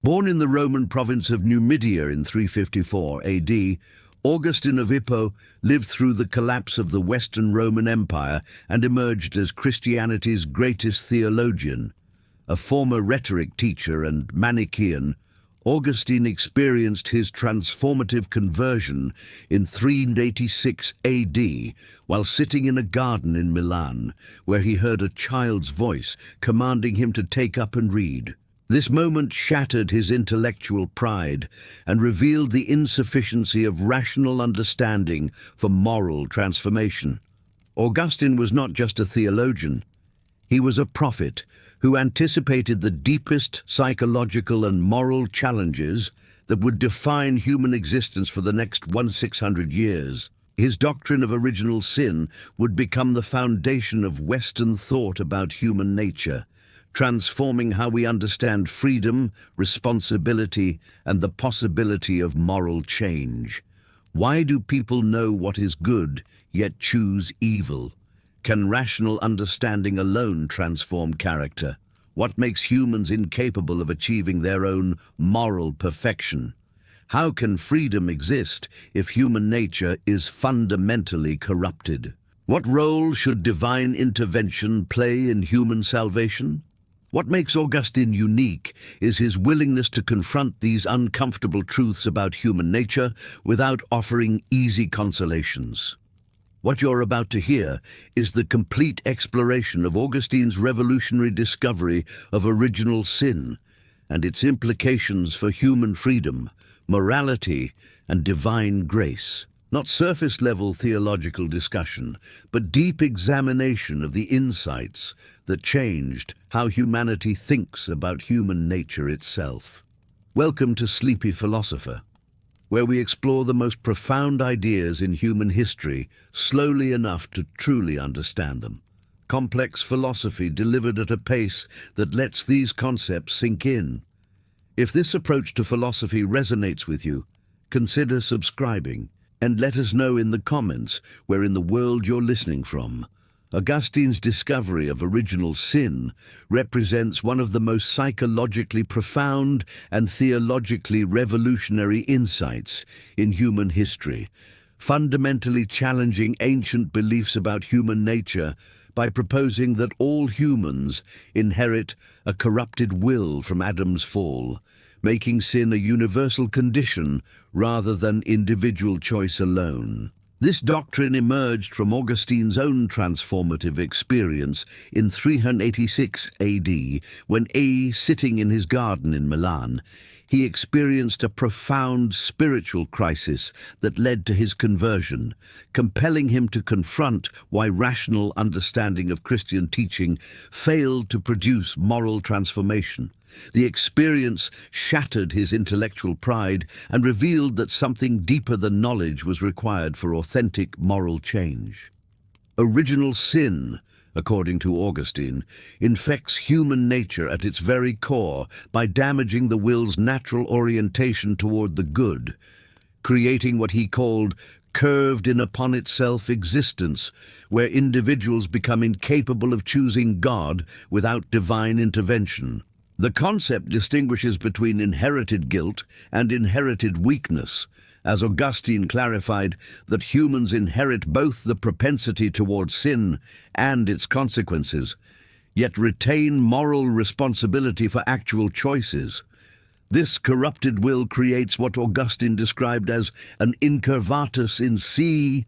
Born in the Roman province of Numidia in 354 AD, Augustine of Hippo lived through the collapse of the Western Roman Empire and emerged as Christianity's greatest theologian. A former rhetoric teacher and Manichaean, Augustine experienced his transformative conversion in 386 AD while sitting in a garden in Milan, where he heard a child's voice commanding him to take up and read. This moment shattered his intellectual pride and revealed the insufficiency of rational understanding for moral transformation. Augustine was not just a theologian. He was a prophet who anticipated the deepest psychological and moral challenges that would define human existence for the next 1600 years. His doctrine of original sin would become the foundation of Western thought about human nature, transforming how we understand freedom, responsibility, and the possibility of moral change. Why do people know what is good, yet choose evil? Can rational understanding alone transform character? What makes humans incapable of achieving their own moral perfection? How can freedom exist if human nature is fundamentally corrupted? What role should divine intervention play in human salvation? What makes Augustine unique is his willingness to confront these uncomfortable truths about human nature without offering easy consolations. What you're about to hear is the complete exploration of Augustine's revolutionary discovery of original sin and its implications for human freedom, morality, and divine grace. Not surface-level theological discussion, but deep examination of the insights that changed how humanity thinks about human nature itself. Welcome to Sleepy Philosopher, where we explore the most profound ideas in human history slowly enough to truly understand them. Complex philosophy delivered at a pace that lets these concepts sink in. If this approach to philosophy resonates with you, consider subscribing and let us know in the comments where in the world you're listening from. Augustine's discovery of original sin represents one of the most psychologically profound and theologically revolutionary insights in human history, fundamentally challenging ancient beliefs about human nature by proposing that all humans inherit a corrupted will from Adam's fall, making sin a universal condition rather than individual choice alone. This doctrine emerged from Augustine's own transformative experience in 386 AD, when sitting in his garden in Milan, he experienced a profound spiritual crisis that led to his conversion, compelling him to confront why rational understanding of Christian teaching failed to produce moral transformation. The experience shattered his intellectual pride and revealed that something deeper than knowledge was required for authentic moral change. Original sin, according to Augustine, infects human nature at its very core by damaging the will's natural orientation toward the good, creating what he called curved in upon itself existence, where individuals become incapable of choosing God without divine intervention. The concept distinguishes between inherited guilt and inherited weakness, as Augustine clarified that humans inherit both the propensity towards sin and its consequences, yet retain moral responsibility for actual choices. This corrupted will creates what Augustine described as an incurvatus in se,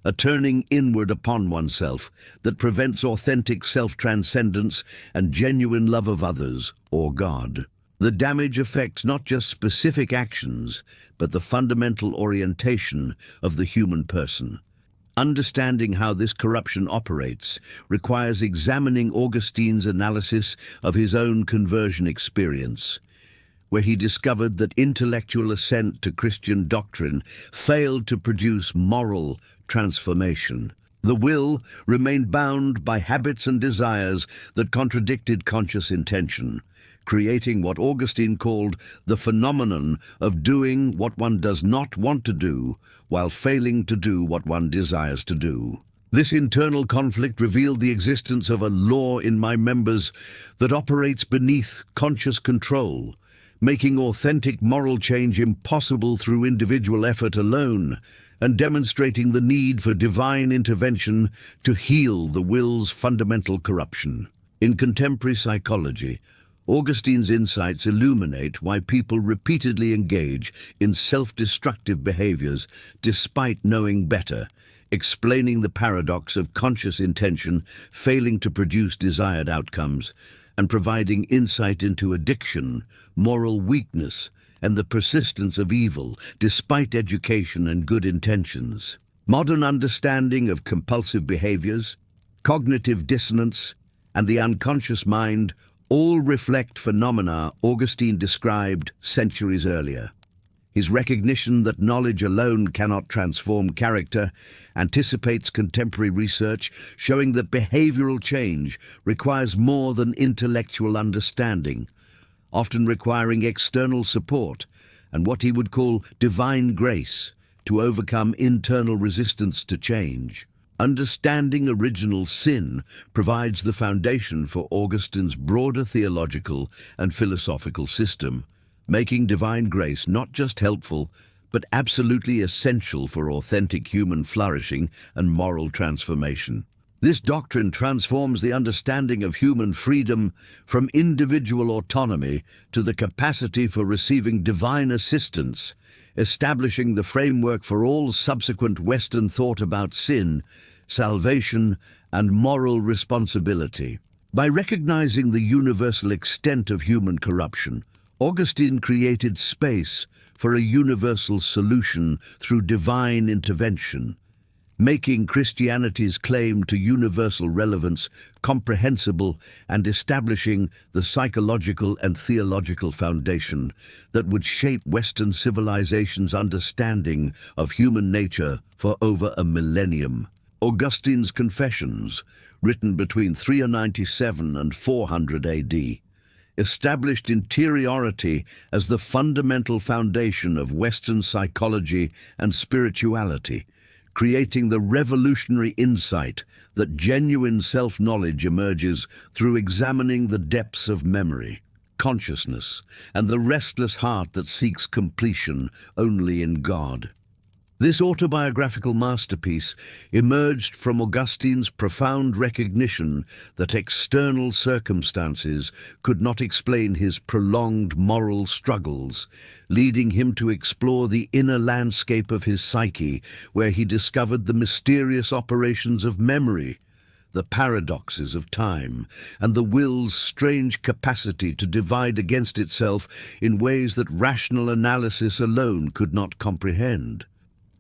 a turning inward upon oneself that prevents authentic self-transcendence and genuine love of others or God. The damage affects not just specific actions, but the fundamental orientation of the human person. Understanding how this corruption operates requires examining Augustine's analysis of his own conversion experience, where he discovered that intellectual assent to Christian doctrine failed to produce moral transformation. The will remained bound by habits and desires that contradicted conscious intention, creating what Augustine called the phenomenon of doing what one does not want to do while failing to do what one desires to do. This internal conflict revealed the existence of a law in my members that operates beneath conscious control, making authentic moral change impossible through individual effort alone, and demonstrating the need for divine intervention to heal the will's fundamental corruption. In contemporary psychology, Augustine's insights illuminate why people repeatedly engage in self-destructive behaviors despite knowing better, explaining the paradox of conscious intention failing to produce desired outcomes, and providing insight into addiction, moral weakness, and the persistence of evil despite education and good intentions. Modern understanding of compulsive behaviors, cognitive dissonance, and the unconscious mind all reflect phenomena Augustine described centuries earlier. His recognition that knowledge alone cannot transform character anticipates contemporary research showing that behavioral change requires more than intellectual understanding, often requiring external support and what he would call divine grace to overcome internal resistance to change. Understanding original sin provides the foundation for Augustine's broader theological and philosophical system, making divine grace not just helpful, but absolutely essential for authentic human flourishing and moral transformation. This doctrine transforms the understanding of human freedom from individual autonomy to the capacity for receiving divine assistance, establishing the framework for all subsequent Western thought about sin, salvation, and moral responsibility. By recognizing the universal extent of human corruption, Augustine created space for a universal solution through divine intervention, making Christianity's claim to universal relevance comprehensible and establishing the psychological and theological foundation that would shape Western civilization's understanding of human nature for over a millennium. Augustine's Confessions, written between 397 and 400 AD, established interiority as the fundamental foundation of Western psychology and spirituality, creating the revolutionary insight that genuine self-knowledge emerges through examining the depths of memory, consciousness, and the restless heart that seeks completion only in God. This autobiographical masterpiece emerged from Augustine's profound recognition that external circumstances could not explain his prolonged moral struggles, leading him to explore the inner landscape of his psyche, where he discovered the mysterious operations of memory, the paradoxes of time, and the will's strange capacity to divide against itself in ways that rational analysis alone could not comprehend.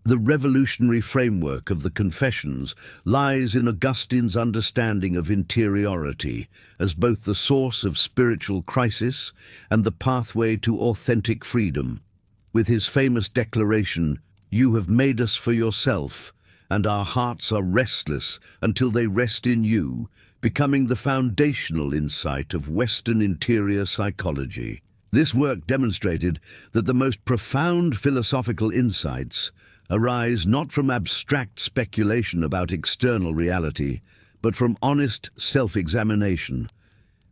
The revolutionary framework of the Confessions lies in Augustine's understanding of interiority as both the source of spiritual crisis and the pathway to authentic freedom. With his famous declaration, "You have made us for yourself, and our hearts are restless until they rest in you," becoming the foundational insight of Western interior psychology. This work demonstrated that the most profound philosophical insights arise not from abstract speculation about external reality, but from honest self-examination,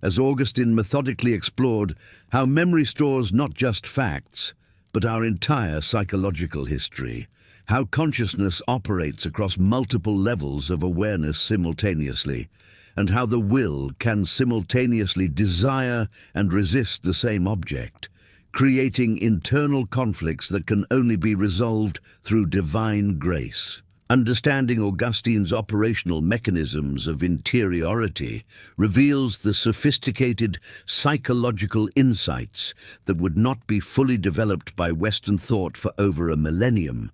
as Augustine methodically explored how memory stores not just facts, but our entire psychological history, how consciousness operates across multiple levels of awareness simultaneously, and how the will can simultaneously desire and resist the same object, creating internal conflicts that can only be resolved through divine grace. Understanding Augustine's operational mechanisms of interiority reveals the sophisticated psychological insights that would not be fully developed by Western thought for over a millennium,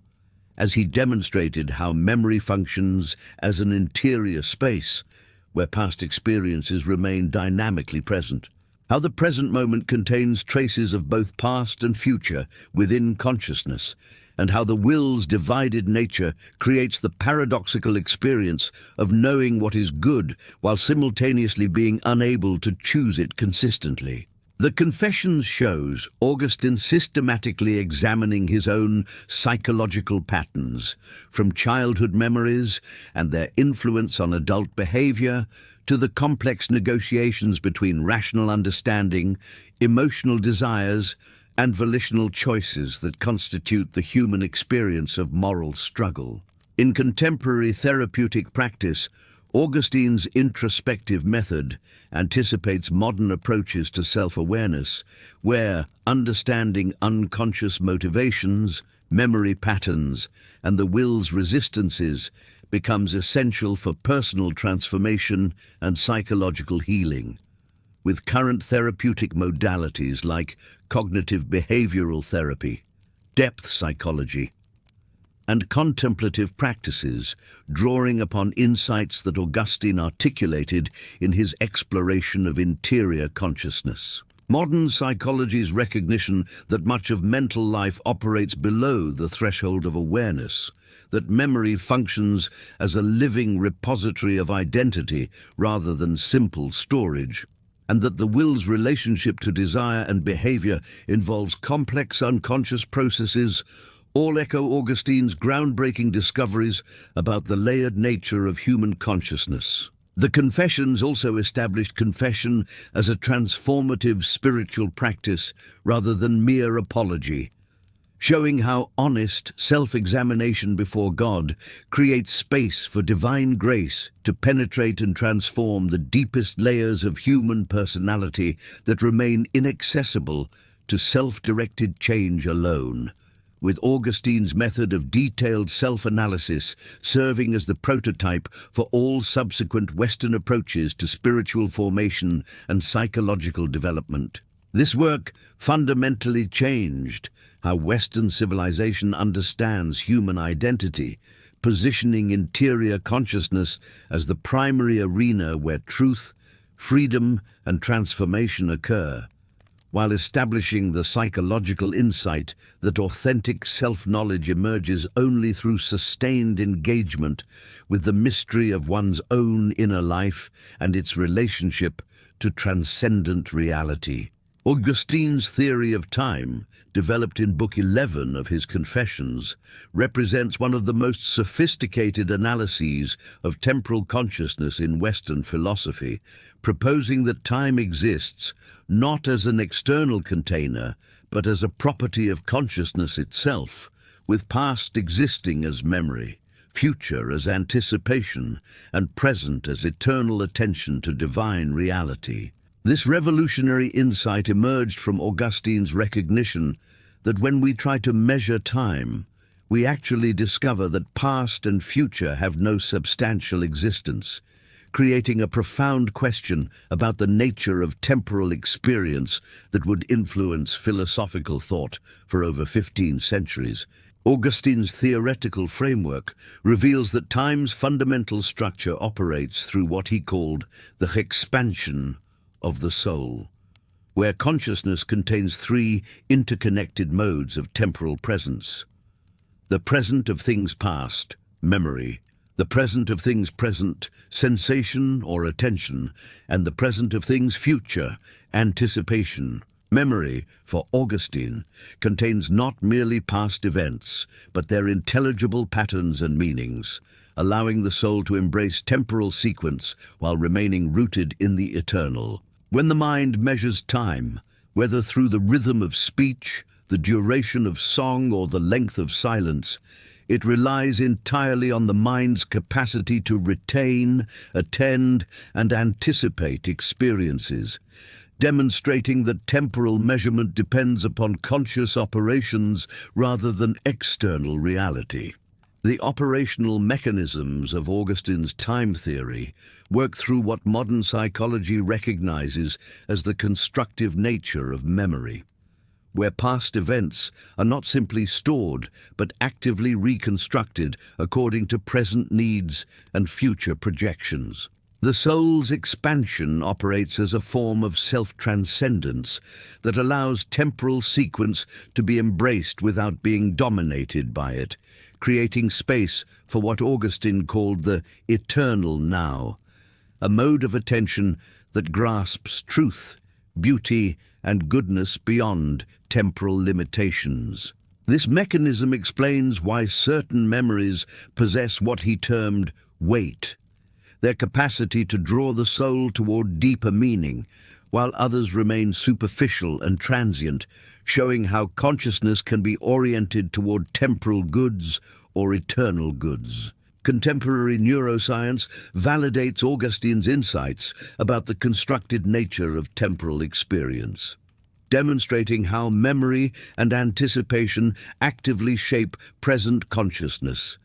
as he demonstrated how memory functions as an interior space where past experiences remain dynamically present, how the present moment contains traces of both past and future within consciousness, and how the will's divided nature creates the paradoxical experience of knowing what is good while simultaneously being unable to choose it consistently. The Confessions shows Augustine systematically examining his own psychological patterns, from childhood memories and their influence on adult behavior to the complex negotiations between rational understanding, emotional desires, and volitional choices that constitute the human experience of moral struggle. In contemporary therapeutic practice, Augustine's introspective method anticipates modern approaches to self-awareness, where understanding unconscious motivations, memory patterns, and the will's resistances becomes essential for personal transformation and psychological healing. With current therapeutic modalities like cognitive behavioral therapy, depth psychology, and contemplative practices, drawing upon insights that Augustine articulated in his exploration of interior consciousness. Modern psychology's recognition that much of mental life operates below the threshold of awareness, that memory functions as a living repository of identity rather than simple storage, and that the will's relationship to desire and behavior involves complex unconscious processes, all echo Augustine's groundbreaking discoveries about the layered nature of human consciousness. The Confessions also established confession as a transformative spiritual practice rather than mere apology, showing how honest self-examination before God creates space for divine grace to penetrate and transform the deepest layers of human personality that remain inaccessible to self-directed change alone, with Augustine's method of detailed self-analysis serving as the prototype for all subsequent Western approaches to spiritual formation and psychological development. This work fundamentally changed how Western civilization understands human identity, positioning interior consciousness as the primary arena where truth, freedom, and transformation occur, while establishing the psychological insight that authentic self-knowledge emerges only through sustained engagement with the mystery of one's own inner life and its relationship to transcendent reality. Augustine's theory of time, developed in Book 11 of his Confessions, represents one of the most sophisticated analyses of temporal consciousness in Western philosophy, proposing that time exists not as an external container, but as a property of consciousness itself, with past existing as memory, future as anticipation, and present as eternal attention to divine reality. This revolutionary insight emerged from Augustine's recognition that when we try to measure time, we actually discover that past and future have no substantial existence, creating a profound question about the nature of temporal experience that would influence philosophical thought for over 15 centuries. Augustine's theoretical framework reveals that time's fundamental structure operates through what he called the expansion of the soul, where consciousness contains three interconnected modes of temporal presence: the present of things past, memory; the present of things present, sensation or attention; and the present of things future, anticipation. Memory, for Augustine, contains not merely past events, but their intelligible patterns and meanings, allowing the soul to embrace temporal sequence while remaining rooted in the eternal. When the mind measures time, whether through the rhythm of speech, the duration of song, or the length of silence, it relies entirely on the mind's capacity to retain, attend, and anticipate experiences, demonstrating that temporal measurement depends upon conscious operations rather than external reality. The operational mechanisms of Augustine's time theory work through what modern psychology recognizes as the constructive nature of memory, where past events are not simply stored but actively reconstructed according to present needs and future projections. The soul's expansion operates as a form of self-transcendence that allows temporal sequence to be embraced without being dominated by it, creating space for what Augustine called the eternal now, a mode of attention that grasps truth, beauty, and goodness beyond temporal limitations. This mechanism explains why certain memories possess what he termed weight, their capacity to draw the soul toward deeper meaning, while others remain superficial and transient, showing how consciousness can be oriented toward temporal goods or eternal goods. Contemporary neuroscience validates Augustine's insights about the constructed nature of temporal experience, demonstrating how memory and anticipation actively shape present consciousness,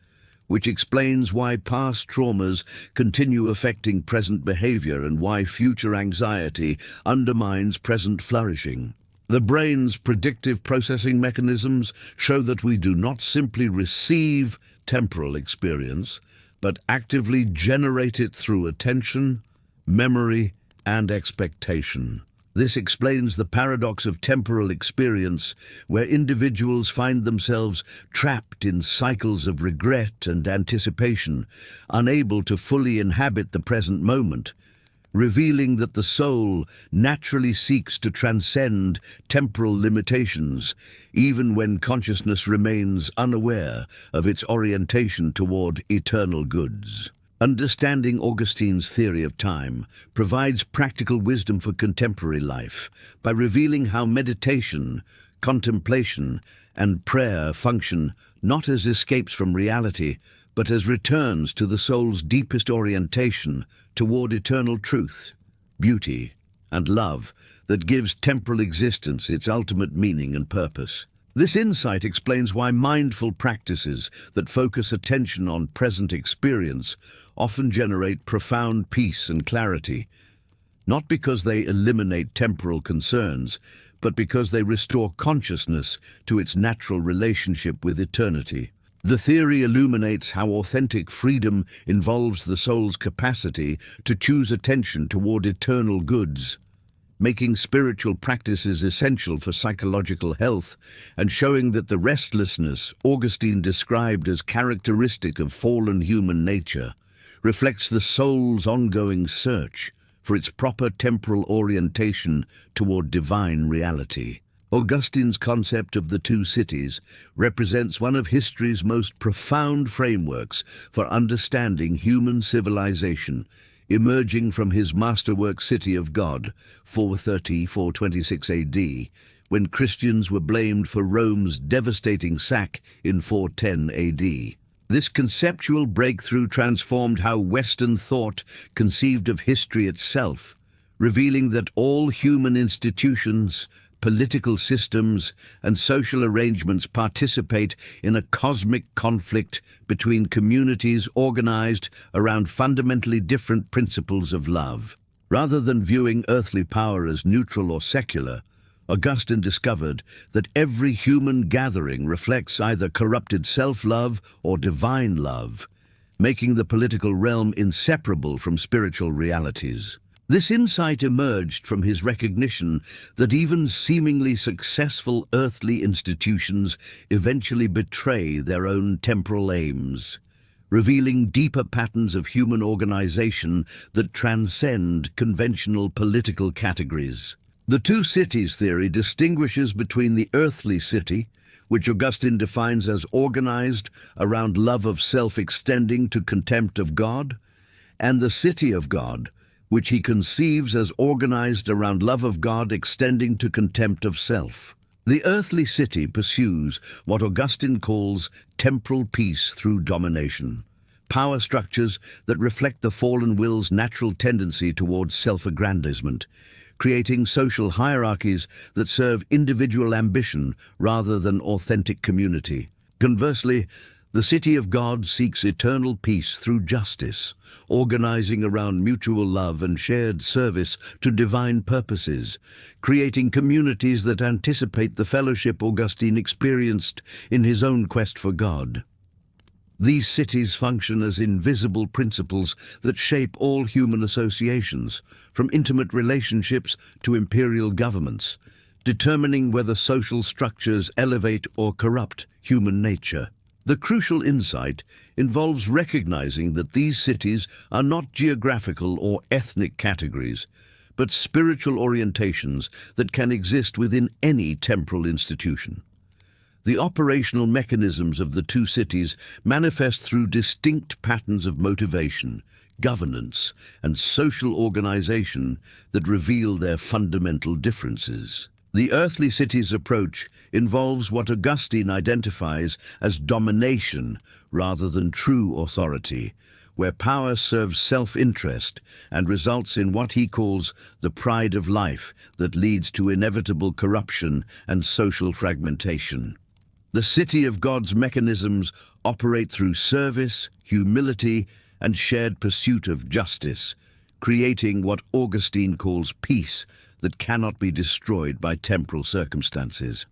which explains why past traumas continue affecting present behavior and why future anxiety undermines present flourishing. The brain's predictive processing mechanisms show that we do not simply receive temporal experience, but actively generate it through attention, memory, and expectation. This explains the paradox of temporal experience, where individuals find themselves trapped in cycles of regret and anticipation, unable to fully inhabit the present moment, revealing that the soul naturally seeks to transcend temporal limitations, even when consciousness remains unaware of its orientation toward eternal goods. Understanding Augustine's theory of time provides practical wisdom for contemporary life by revealing how meditation, contemplation, and prayer function not as escapes from reality, but as returns to the soul's deepest orientation toward eternal truth, beauty, and love that gives temporal existence its ultimate meaning and purpose. This insight explains why mindful practices that focus attention on present experience often generate profound peace and clarity, not because they eliminate temporal concerns, but because they restore consciousness to its natural relationship with eternity. The theory illuminates how authentic freedom involves the soul's capacity to choose attention toward eternal goods, making spiritual practices essential for psychological health and showing that the restlessness Augustine described as characteristic of fallen human nature reflects the soul's ongoing search for its proper temporal orientation toward divine reality. Augustine's concept of the two cities represents one of history's most profound frameworks for understanding human civilization, emerging from his masterwork City of God, 430–426 AD, when Christians were blamed for Rome's devastating sack in 410 AD. This conceptual breakthrough transformed how Western thought conceived of history itself, revealing that all human institutions, political systems, and social arrangements participate in a cosmic conflict between communities organized around fundamentally different principles of love. Rather than viewing earthly power as neutral or secular, Augustine discovered that every human gathering reflects either corrupted self-love or divine love, making the political realm inseparable from spiritual realities. This insight emerged from his recognition that even seemingly successful earthly institutions eventually betray their own temporal aims, revealing deeper patterns of human organization that transcend conventional political categories. The two cities theory distinguishes between the earthly city, which Augustine defines as organized around love of self extending to contempt of God, and the city of God, which he conceives as organized around love of God extending to contempt of self. The earthly city pursues what Augustine calls temporal peace through domination, power structures that reflect the fallen will's natural tendency towards self-aggrandizement, creating social hierarchies that serve individual ambition rather than authentic community. Conversely, the City of God seeks eternal peace through justice, organizing around mutual love and shared service to divine purposes, creating communities that anticipate the fellowship Augustine experienced in his own quest for God. These cities function as invisible principles that shape all human associations, from intimate relationships to imperial governments, determining whether social structures elevate or corrupt human nature. The crucial insight involves recognizing that these cities are not geographical or ethnic categories, but spiritual orientations that can exist within any temporal institution. The operational mechanisms of the two cities manifest through distinct patterns of motivation, governance, and social organization that reveal their fundamental differences. The earthly city's approach involves what Augustine identifies as domination rather than true authority, where power serves self-interest and results in what he calls the pride of life that leads to inevitable corruption and social fragmentation. The city of God's mechanisms operate through service, humility, and shared pursuit of justice, creating what Augustine calls peace that cannot be destroyed by temporal circumstances.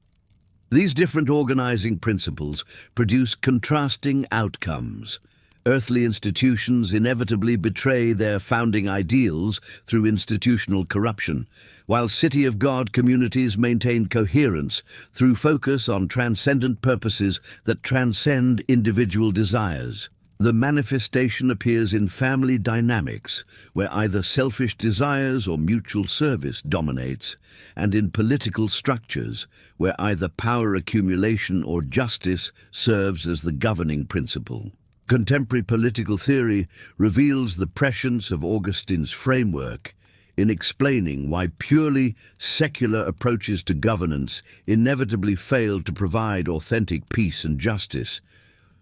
These different organizing principles produce contrasting outcomes. Earthly institutions inevitably betray their founding ideals through institutional corruption, while City of God communities maintain coherence through focus on transcendent purposes that transcend individual desires. The manifestation appears in family dynamics, where either selfish desires or mutual service dominates, and in political structures, where either power accumulation or justice serves as the governing principle. Contemporary political theory reveals the prescience of Augustine's framework in explaining why purely secular approaches to governance inevitably fail to provide authentic peace and justice,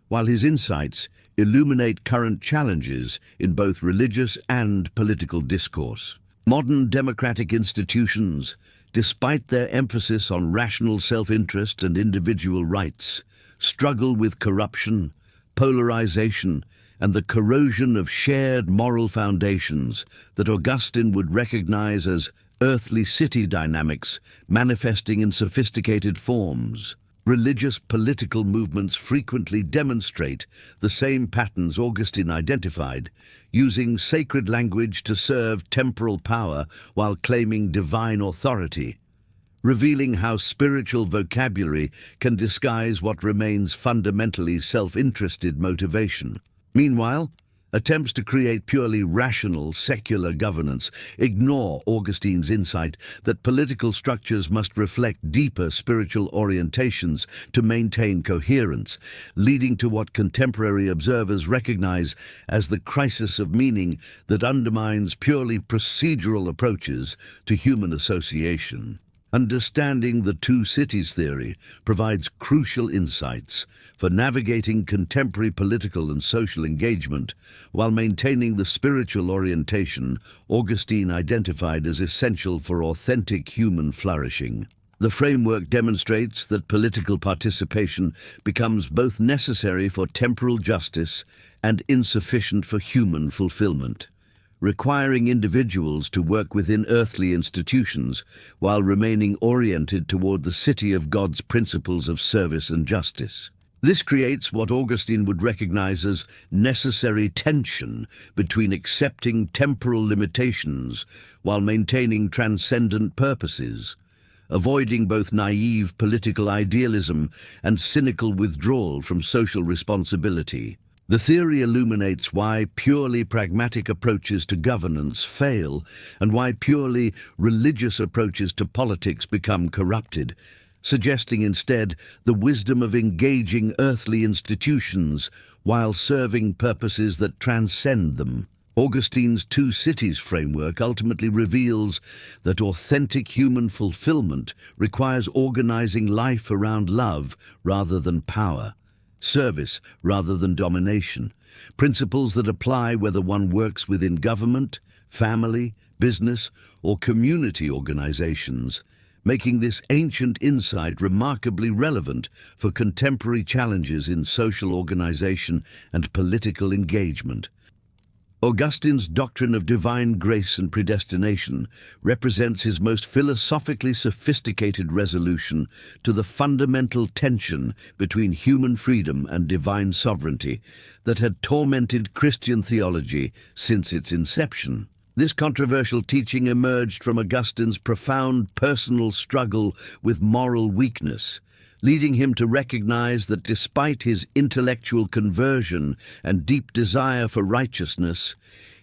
while his insights illuminate current challenges in both religious and political discourse. Modern democratic institutions, despite their emphasis on rational self-interest and individual rights, struggle with corruption, polarization, and the corrosion of shared moral foundations that Augustine would recognize as earthly city dynamics manifesting in sophisticated forms. Religious political movements frequently demonstrate the same patterns Augustine identified, using sacred language to serve temporal power while claiming divine authority, revealing how spiritual vocabulary can disguise what remains fundamentally self-interested motivation. Meanwhile, attempts to create purely rational, secular governance ignore Augustine's insight that political structures must reflect deeper spiritual orientations to maintain coherence, leading to what contemporary observers recognize as the crisis of meaning that undermines purely procedural approaches to human association. Understanding the two cities theory provides crucial insights for navigating contemporary political and social engagement while maintaining the spiritual orientation Augustine identified as essential for authentic human flourishing. The framework demonstrates that political participation becomes both necessary for temporal justice and insufficient for human fulfillment, requiring individuals to work within earthly institutions while remaining oriented toward the city of God's principles of service and justice. This creates what Augustine would recognize as necessary tension between accepting temporal limitations while maintaining transcendent purposes, avoiding both naive political idealism and cynical withdrawal from social responsibility. The theory illuminates why purely pragmatic approaches to governance fail and why purely religious approaches to politics become corrupted, suggesting instead the wisdom of engaging earthly institutions while serving purposes that transcend them. Augustine's two cities framework ultimately reveals that authentic human fulfillment requires organizing life around love rather than power, service rather than domination, principles that apply whether one works within government, family, business, or community organizations, making this ancient insight remarkably relevant for contemporary challenges in social organization and political engagement. Augustine's doctrine of divine grace and predestination represents his most philosophically sophisticated resolution to the fundamental tension between human freedom and divine sovereignty that had tormented Christian theology since its inception. This controversial teaching emerged from Augustine's profound personal struggle with moral weakness, leading him to recognize that despite his intellectual conversion and deep desire for righteousness,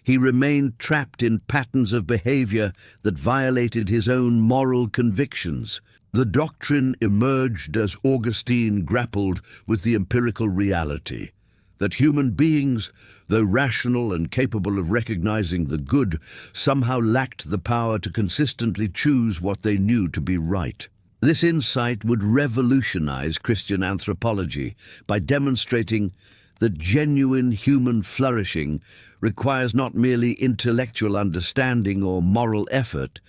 he remained trapped in patterns of behavior that violated his own moral convictions. The doctrine emerged as Augustine grappled with the empirical reality that human beings, though rational and capable of recognizing the good, somehow lacked the power to consistently choose what they knew to be right. This insight would revolutionize Christian anthropology by demonstrating that genuine human flourishing requires not merely intellectual understanding or moral effort,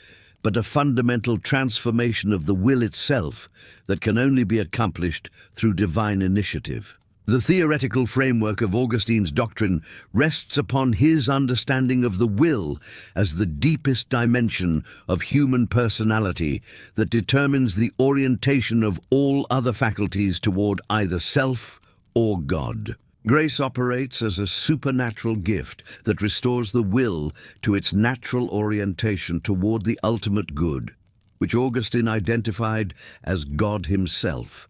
but a fundamental transformation of the will itself that can only be accomplished through divine initiative. The theoretical framework of Augustine's doctrine rests upon his understanding of the will as the deepest dimension of human personality that determines the orientation of all other faculties toward either self or God. Grace operates as a supernatural gift that restores the will to its natural orientation toward the ultimate good, which Augustine identified as God himself,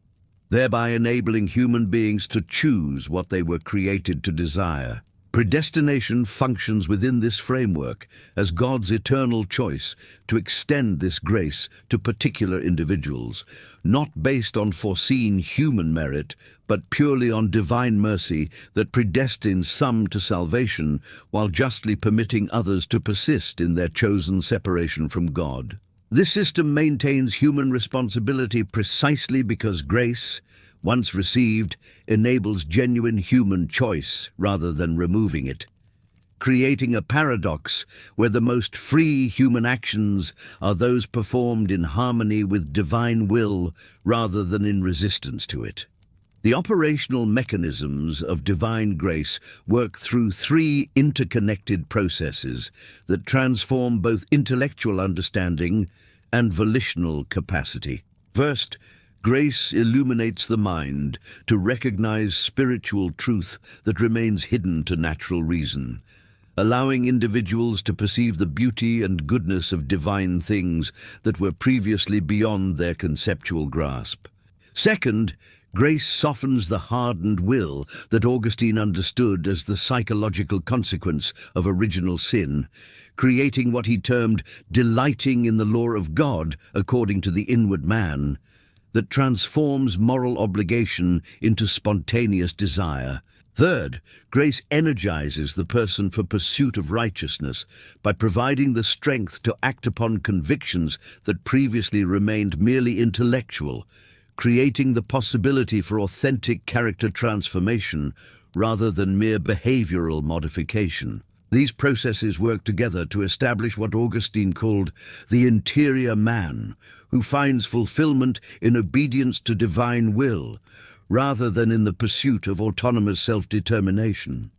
thereby enabling human beings to choose what they were created to desire. Predestination functions within this framework as God's eternal choice to extend this grace to particular individuals, not based on foreseen human merit, but purely on divine mercy that predestines some to salvation while justly permitting others to persist in their chosen separation from God. This system maintains human responsibility precisely because grace, once received, enables genuine human choice rather than removing it, creating a paradox where the most free human actions are those performed in harmony with divine will rather than in resistance to it. The operational mechanisms of divine grace work through three interconnected processes that transform both intellectual understanding and volitional capacity. First, grace illuminates the mind to recognize spiritual truth that remains hidden to natural reason, allowing individuals to perceive the beauty and goodness of divine things that were previously beyond their conceptual grasp. Second, grace softens the hardened will that Augustine understood as the psychological consequence of original sin, creating what he termed delighting in the law of God according to the inward man, that transforms moral obligation into spontaneous desire. Third, grace energizes the person for pursuit of righteousness by providing the strength to act upon convictions that previously remained merely intellectual, creating the possibility for authentic character transformation rather than mere behavioral modification. These processes work together to establish what Augustine called the interior man, who finds fulfillment in obedience to divine will, rather than in the pursuit of autonomous self-determination.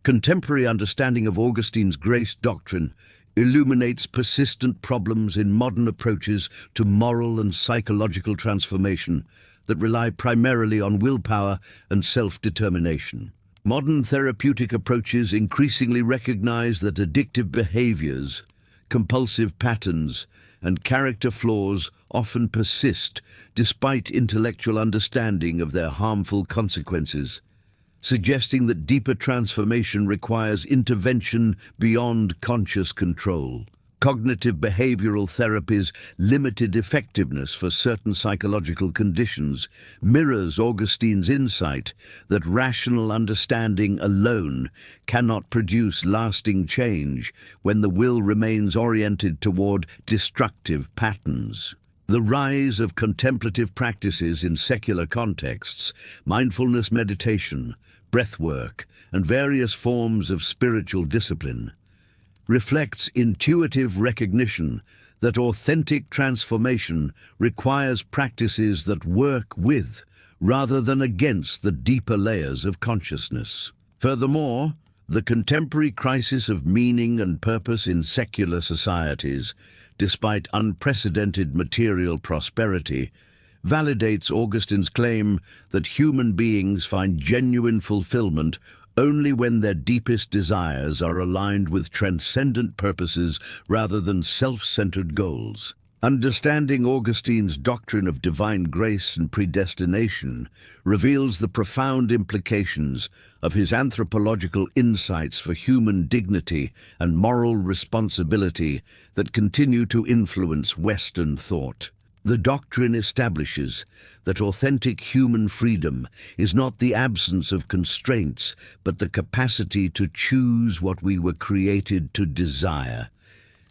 Contemporary understanding of Augustine's grace doctrine illuminates persistent problems in modern approaches to moral and psychological transformation that rely primarily on willpower and self-determination. Modern therapeutic approaches increasingly recognize that addictive behaviors, compulsive patterns, and character flaws often persist despite intellectual understanding of their harmful consequences, suggesting that deeper transformation requires intervention beyond conscious control. Cognitive behavioral therapy's limited effectiveness for certain psychological conditions mirrors Augustine's insight that rational understanding alone cannot produce lasting change when the will remains oriented toward destructive patterns. The rise of contemplative practices in secular contexts, mindfulness meditation, breathwork, and various forms of spiritual discipline, reflects intuitive recognition that authentic transformation requires practices that work with, rather than against, the deeper layers of consciousness. Furthermore, the contemporary crisis of meaning and purpose in secular societies, despite unprecedented material prosperity, validates Augustine's claim that human beings find genuine fulfillment only when their deepest desires are aligned with transcendent purposes rather than self-centered goals. Understanding Augustine's doctrine of divine grace and predestination reveals the profound implications of his anthropological insights for human dignity and moral responsibility that continue to influence Western thought. The doctrine establishes that authentic human freedom is not the absence of constraints, but the capacity to choose what we were created to desire,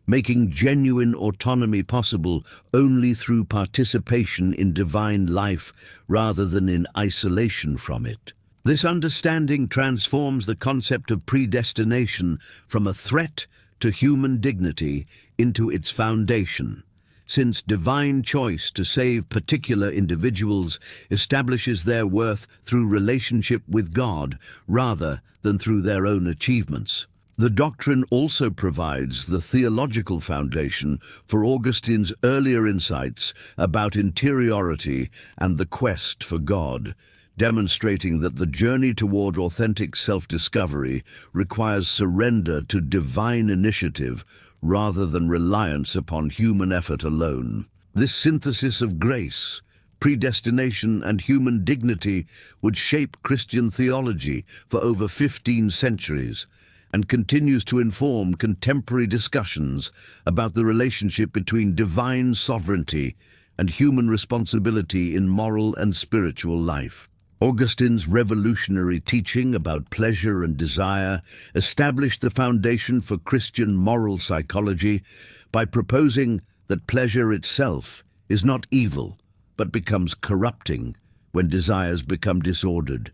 making genuine autonomy possible only through participation in divine life rather than in isolation from it. This understanding transforms the concept of predestination from a threat to human dignity into its foundation, since divine choice to save particular individuals establishes their worth through relationship with God rather than through their own achievements. The doctrine also provides the theological foundation for Augustine's earlier insights about interiority and the quest for God, demonstrating that the journey toward authentic self-discovery requires surrender to divine initiative rather than reliance upon human effort alone. This synthesis of grace, predestination, and human dignity would shape Christian theology for over 15 centuries, and continues to inform contemporary discussions about the relationship between divine sovereignty and human responsibility in moral and spiritual life. Augustine's revolutionary teaching about pleasure and desire established the foundation for Christian moral psychology by proposing that pleasure itself is not evil, but becomes corrupting when desires become disordered,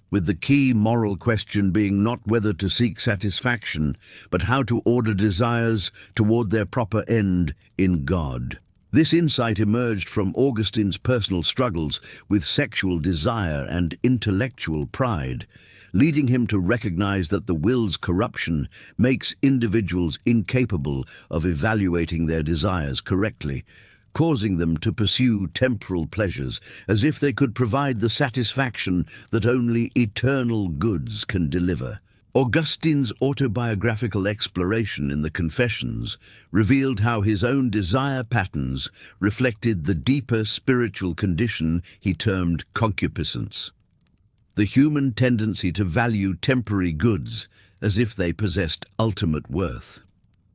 with the key moral question being not whether to seek satisfaction, but how to order desires toward their proper end in God. This insight emerged from Augustine's personal struggles with sexual desire and intellectual pride, leading him to recognize that the will's corruption makes individuals incapable of evaluating their desires correctly, causing them to pursue temporal pleasures as if they could provide the satisfaction that only eternal goods can deliver. Augustine's autobiographical exploration in the Confessions revealed how his own desire patterns reflected the deeper spiritual condition he termed concupiscence, the human tendency to value temporary goods as if they possessed ultimate worth.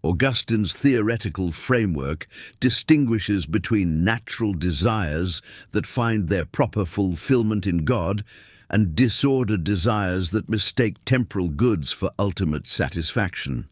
Augustine's theoretical framework distinguishes between natural desires that find their proper fulfillment in God and disordered desires that mistake temporal goods for ultimate satisfaction.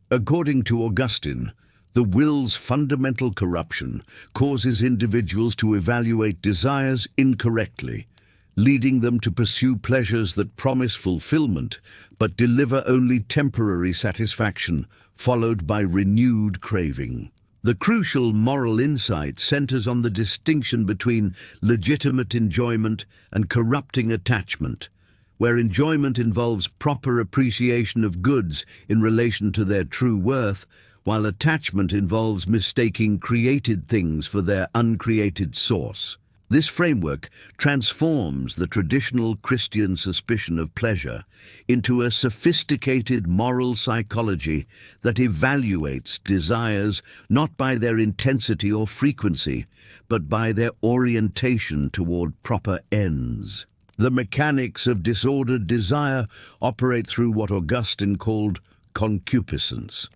According to Augustine, the will's fundamental corruption causes individuals to evaluate desires incorrectly, leading them to pursue pleasures that promise fulfillment but deliver only temporary satisfaction, followed by renewed craving. The crucial moral insight centers on the distinction between legitimate enjoyment and corrupting attachment, where enjoyment involves proper appreciation of goods in relation to their true worth, while attachment involves mistaking created things for their uncreated source. This framework transforms the traditional Christian suspicion of pleasure into a sophisticated moral psychology that evaluates desires not by their intensity or frequency, but by their orientation toward proper ends. The mechanics of disordered desire operate through what Augustine called concupiscence,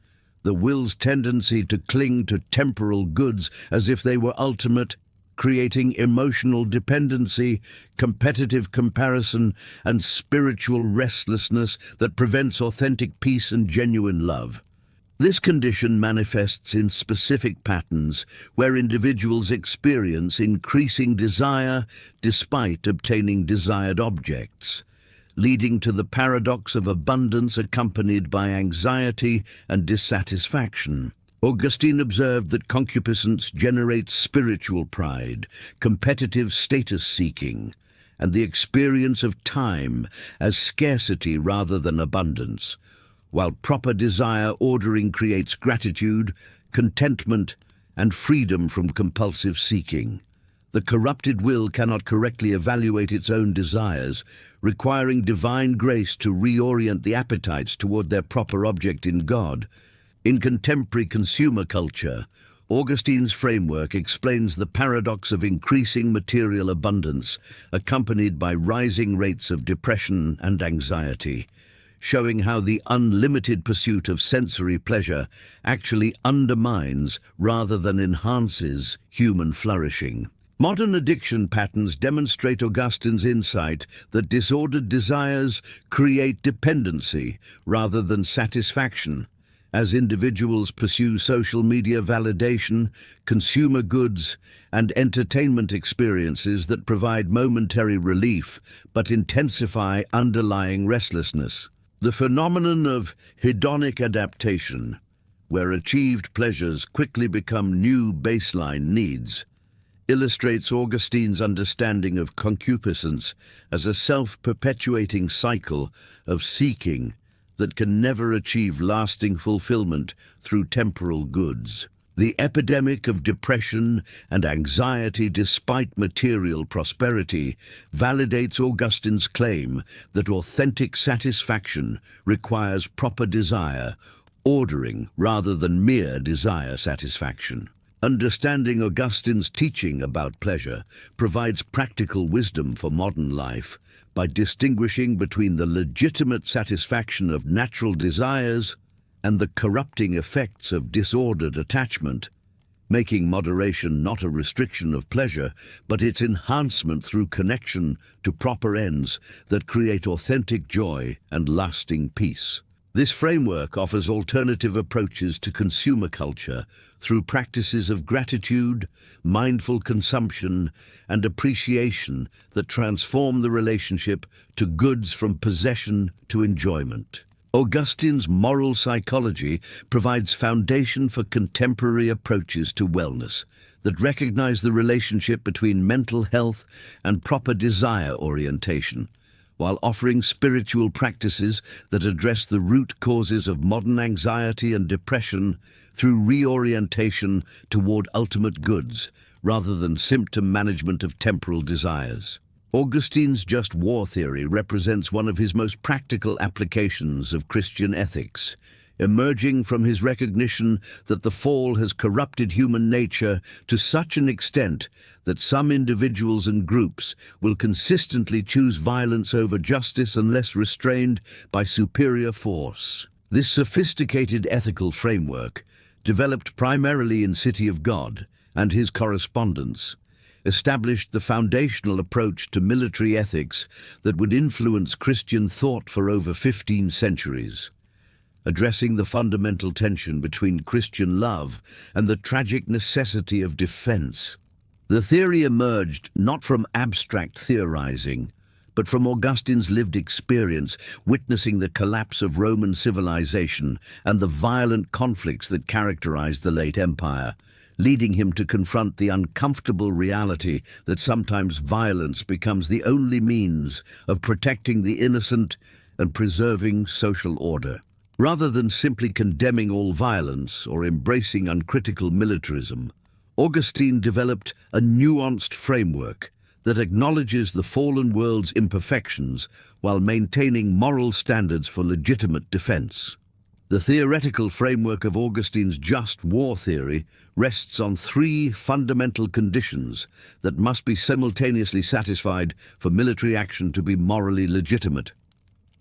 the will's tendency to cling to temporal goods as if they were ultimate, creating emotional dependency, competitive comparison, and spiritual restlessness that prevents authentic peace and genuine love. This condition manifests in specific patterns where individuals experience increasing desire despite obtaining desired objects, leading to the paradox of abundance accompanied by anxiety and dissatisfaction. Augustine observed that concupiscence generates spiritual pride, competitive status-seeking, and the experience of time as scarcity rather than abundance, while proper desire ordering creates gratitude, contentment, and freedom from compulsive seeking. The corrupted will cannot correctly evaluate its own desires, requiring divine grace to reorient the appetites toward their proper object in God. In contemporary consumer culture, Augustine's framework explains the paradox of increasing material abundance, accompanied by rising rates of depression and anxiety, showing how the unlimited pursuit of sensory pleasure actually undermines rather than enhances human flourishing. Modern addiction patterns demonstrate Augustine's insight that disordered desires create dependency rather than satisfaction, as individuals pursue social media validation, consumer goods, and entertainment experiences that provide momentary relief but intensify underlying restlessness. The phenomenon of hedonic adaptation, where achieved pleasures quickly become new baseline needs, illustrates Augustine's understanding of concupiscence as a self-perpetuating cycle of seeking that can never achieve lasting fulfillment through temporal goods. The epidemic of depression and anxiety despite material prosperity validates Augustine's claim that authentic satisfaction requires proper desire, ordering rather than mere desire satisfaction. Understanding Augustine's teaching about pleasure provides practical wisdom for modern life by distinguishing between the legitimate satisfaction of natural desires and the corrupting effects of disordered attachment, making moderation not a restriction of pleasure, but its enhancement through connection to proper ends that create authentic joy and lasting peace. This framework offers alternative approaches to consumer culture through practices of gratitude, mindful consumption, and appreciation that transform the relationship to goods from possession to enjoyment. Augustine's moral psychology provides foundation for contemporary approaches to wellness that recognize the relationship between mental health and proper desire orientation, while offering spiritual practices that address the root causes of modern anxiety and depression through reorientation toward ultimate goods, rather than symptom management of temporal desires. Augustine's just war theory represents one of his most practical applications of Christian ethics, emerging from his recognition that the fall has corrupted human nature to such an extent that some individuals and groups will consistently choose violence over justice unless restrained by superior force. This sophisticated ethical framework, developed primarily in City of God and his correspondence, established the foundational approach to military ethics that would influence Christian thought for over 15 centuries, addressing the fundamental tension between Christian love and the tragic necessity of defense. The theory emerged not from abstract theorizing, but from Augustine's lived experience witnessing the collapse of Roman civilization and the violent conflicts that characterized the late empire, leading him to confront the uncomfortable reality that sometimes violence becomes the only means of protecting the innocent and preserving social order. Rather than simply condemning all violence or embracing uncritical militarism, Augustine developed a nuanced framework that acknowledges the fallen world's imperfections while maintaining moral standards for legitimate defense. The theoretical framework of Augustine's just war theory rests on three fundamental conditions that must be simultaneously satisfied for military action to be morally legitimate.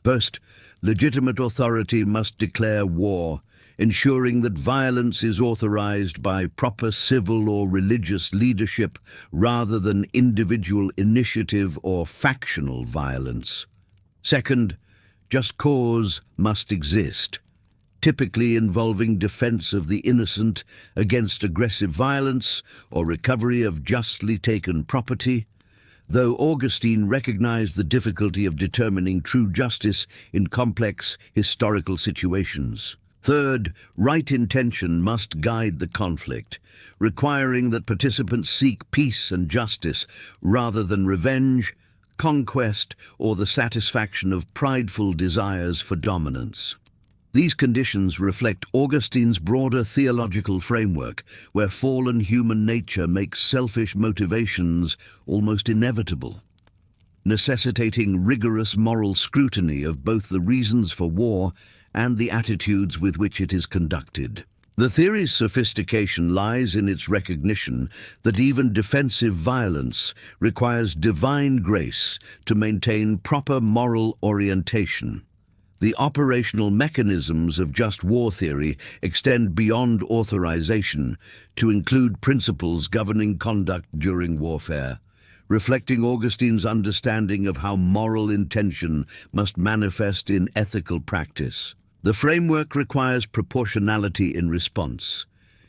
First, legitimate authority must declare war, ensuring that violence is authorized by proper civil or religious leadership rather than individual initiative or factional violence. Second, just cause must exist, typically involving defense of the innocent against aggressive violence or recovery of justly taken property, though Augustine recognized the difficulty of determining true justice in complex historical situations. Third, right intention must guide the conflict, requiring that participants seek peace and justice rather than revenge, conquest, or the satisfaction of prideful desires for dominance. These conditions reflect Augustine's broader theological framework, where fallen human nature makes selfish motivations almost inevitable, necessitating rigorous moral scrutiny of both the reasons for war and the attitudes with which it is conducted. The theory's sophistication lies in its recognition that even defensive violence requires divine grace to maintain proper moral orientation. The operational mechanisms of just war theory extend beyond authorization to include principles governing conduct during warfare, reflecting Augustine's understanding of how moral intention must manifest in ethical practice. The framework requires proportionality in response,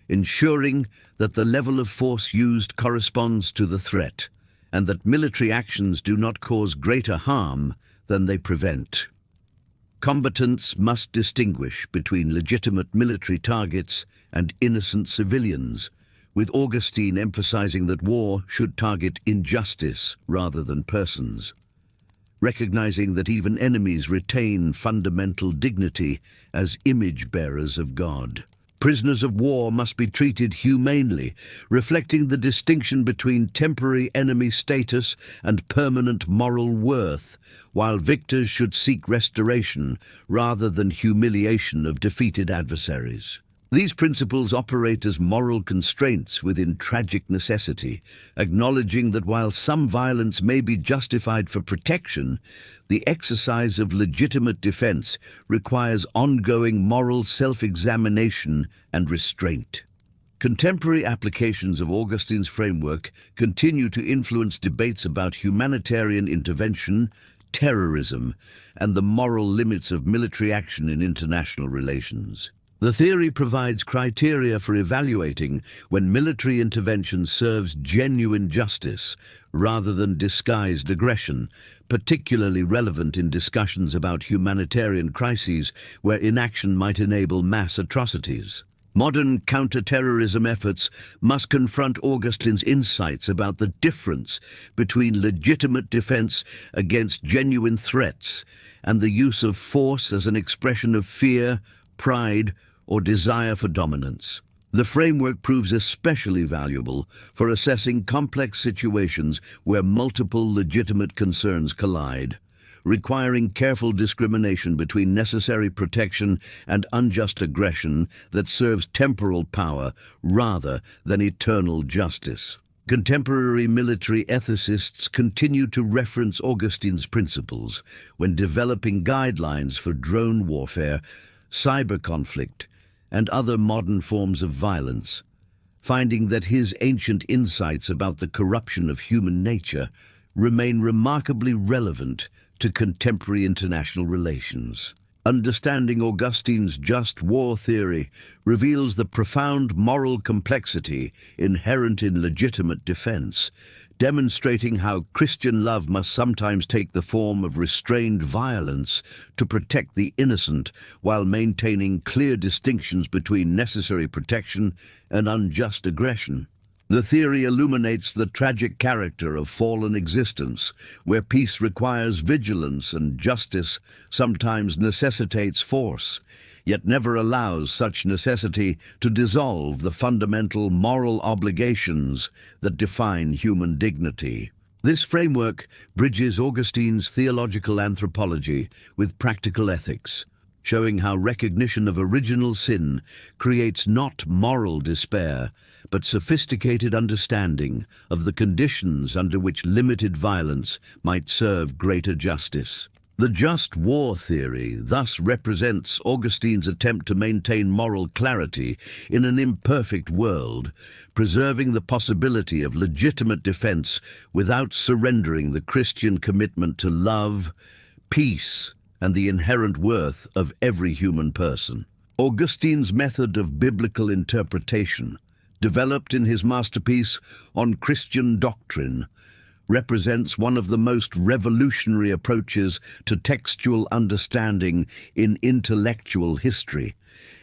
ensuring that the level of force used corresponds to the threat, and that military actions do not cause greater harm than they prevent. Combatants must distinguish between legitimate military targets and innocent civilians, with Augustine emphasizing that war should target injustice rather than persons, recognizing that even enemies retain fundamental dignity as image-bearers of God. Prisoners of war must be treated humanely, reflecting the distinction between temporary enemy status and permanent moral worth, while victors should seek restoration rather than humiliation of defeated adversaries. These principles operate as moral constraints within tragic necessity, acknowledging that while some violence may be justified for protection, the exercise of legitimate defense requires ongoing moral self-examination and restraint. Contemporary applications of Augustine's framework continue to influence debates about humanitarian intervention, terrorism, and the moral limits of military action in international relations. The theory provides criteria for evaluating when military intervention serves genuine justice rather than disguised aggression, particularly relevant in discussions about humanitarian crises where inaction might enable mass atrocities. Modern counter-terrorism efforts must confront Augustine's insights about the difference between legitimate defense against genuine threats and the use of force as an expression of fear, pride, or desire for dominance. The framework proves especially valuable for assessing complex situations where multiple legitimate concerns collide, requiring careful discrimination between necessary protection and unjust aggression that serves temporal power rather than eternal justice. Contemporary military ethicists continue to reference Augustine's principles when developing guidelines for drone warfare, cyber conflict, and other modern forms of violence, finding that his ancient insights about the corruption of human nature remain remarkably relevant to contemporary international relations. Understanding Augustine's just war theory reveals the profound moral complexity inherent in legitimate defense, demonstrating how Christian love must sometimes take the form of restrained violence to protect the innocent while maintaining clear distinctions between necessary protection and unjust aggression. The theory illuminates the tragic character of fallen existence, where peace requires vigilance and justice sometimes necessitates force, yet never allows such necessity to dissolve the fundamental moral obligations that define human dignity. This framework bridges Augustine's theological anthropology with practical ethics, showing how recognition of original sin creates not moral despair, but sophisticated understanding of the conditions under which limited violence might serve greater justice. The just war theory thus represents Augustine's attempt to maintain moral clarity in an imperfect world, preserving the possibility of legitimate defense without surrendering the Christian commitment to love, peace, and the inherent worth of every human person. Augustine's method of biblical interpretation, developed in his masterpiece On Christian Doctrine, represents one of the most revolutionary approaches to textual understanding in intellectual history,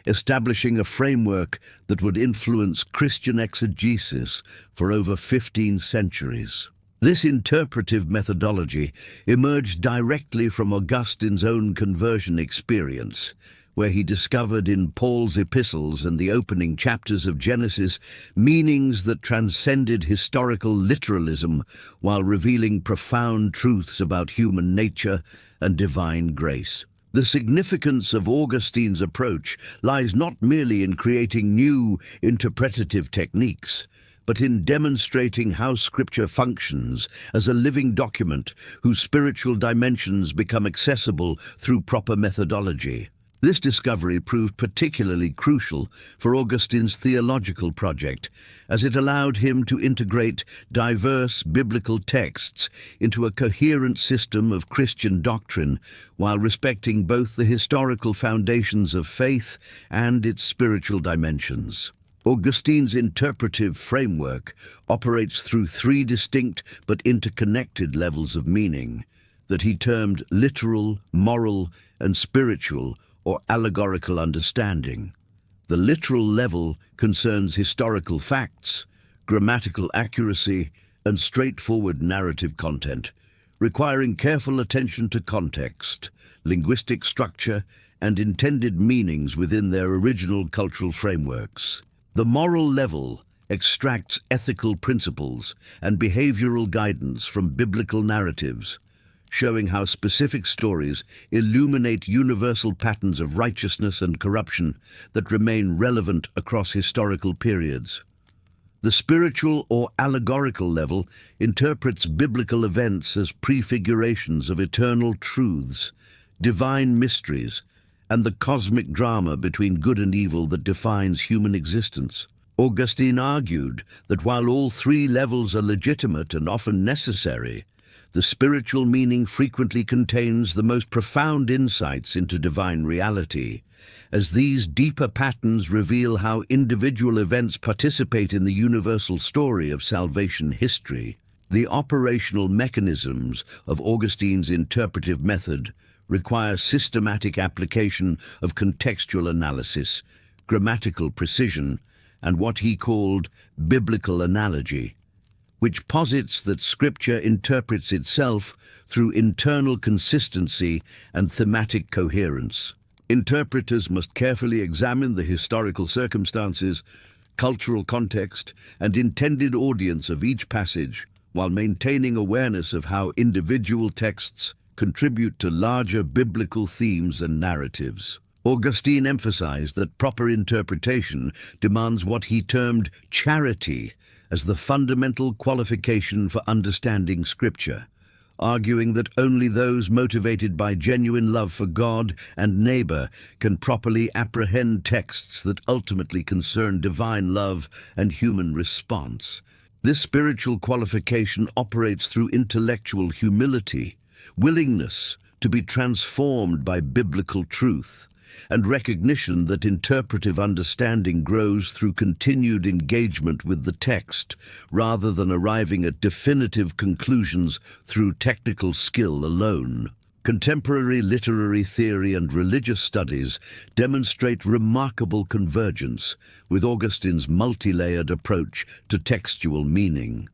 establishing a framework that would influence Christian exegesis for over 15 centuries. This interpretive methodology emerged directly from Augustine's own conversion experience, where he discovered in Paul's epistles and the opening chapters of Genesis meanings that transcended historical literalism while revealing profound truths about human nature and divine grace. The significance of Augustine's approach lies not merely in creating new interpretative techniques, but in demonstrating how Scripture functions as a living document whose spiritual dimensions become accessible through proper methodology. This discovery proved particularly crucial for Augustine's theological project, as it allowed him to integrate diverse biblical texts into a coherent system of Christian doctrine, while respecting both the historical foundations of faith and its spiritual dimensions. Augustine's interpretive framework operates through three distinct but interconnected levels of meaning that he termed literal, moral, and spiritual, or allegorical understanding. The literal level concerns historical facts, grammatical accuracy, and straightforward narrative content, requiring careful attention to context, linguistic structure, and intended meanings within their original cultural frameworks. The moral level extracts ethical principles and behavioral guidance from biblical narratives, showing how specific stories illuminate universal patterns of righteousness and corruption that remain relevant across historical periods. The spiritual or allegorical level interprets biblical events as prefigurations of eternal truths, divine mysteries, and the cosmic drama between good and evil that defines human existence. Augustine argued that while all three levels are legitimate and often necessary, the spiritual meaning frequently contains the most profound insights into divine reality, as these deeper patterns reveal how individual events participate in the universal story of salvation history. The operational mechanisms of Augustine's interpretive method require systematic application of contextual analysis, grammatical precision, and what he called biblical analogy, which posits that Scripture interprets itself through internal consistency and thematic coherence. Interpreters must carefully examine the historical circumstances, cultural context, and intended audience of each passage, while maintaining awareness of how individual texts contribute to larger biblical themes and narratives. Augustine emphasized that proper interpretation demands what he termed charity as the fundamental qualification for understanding Scripture, arguing that only those motivated by genuine love for God and neighbor can properly apprehend texts that ultimately concern divine love and human response. This spiritual qualification operates through intellectual humility, willingness to be transformed by biblical truth, and recognition that interpretive understanding grows through continued engagement with the text, rather than arriving at definitive conclusions through technical skill alone. Contemporary literary theory and religious studies demonstrate remarkable convergence with Augustine's multi-layered approach to textual meaning,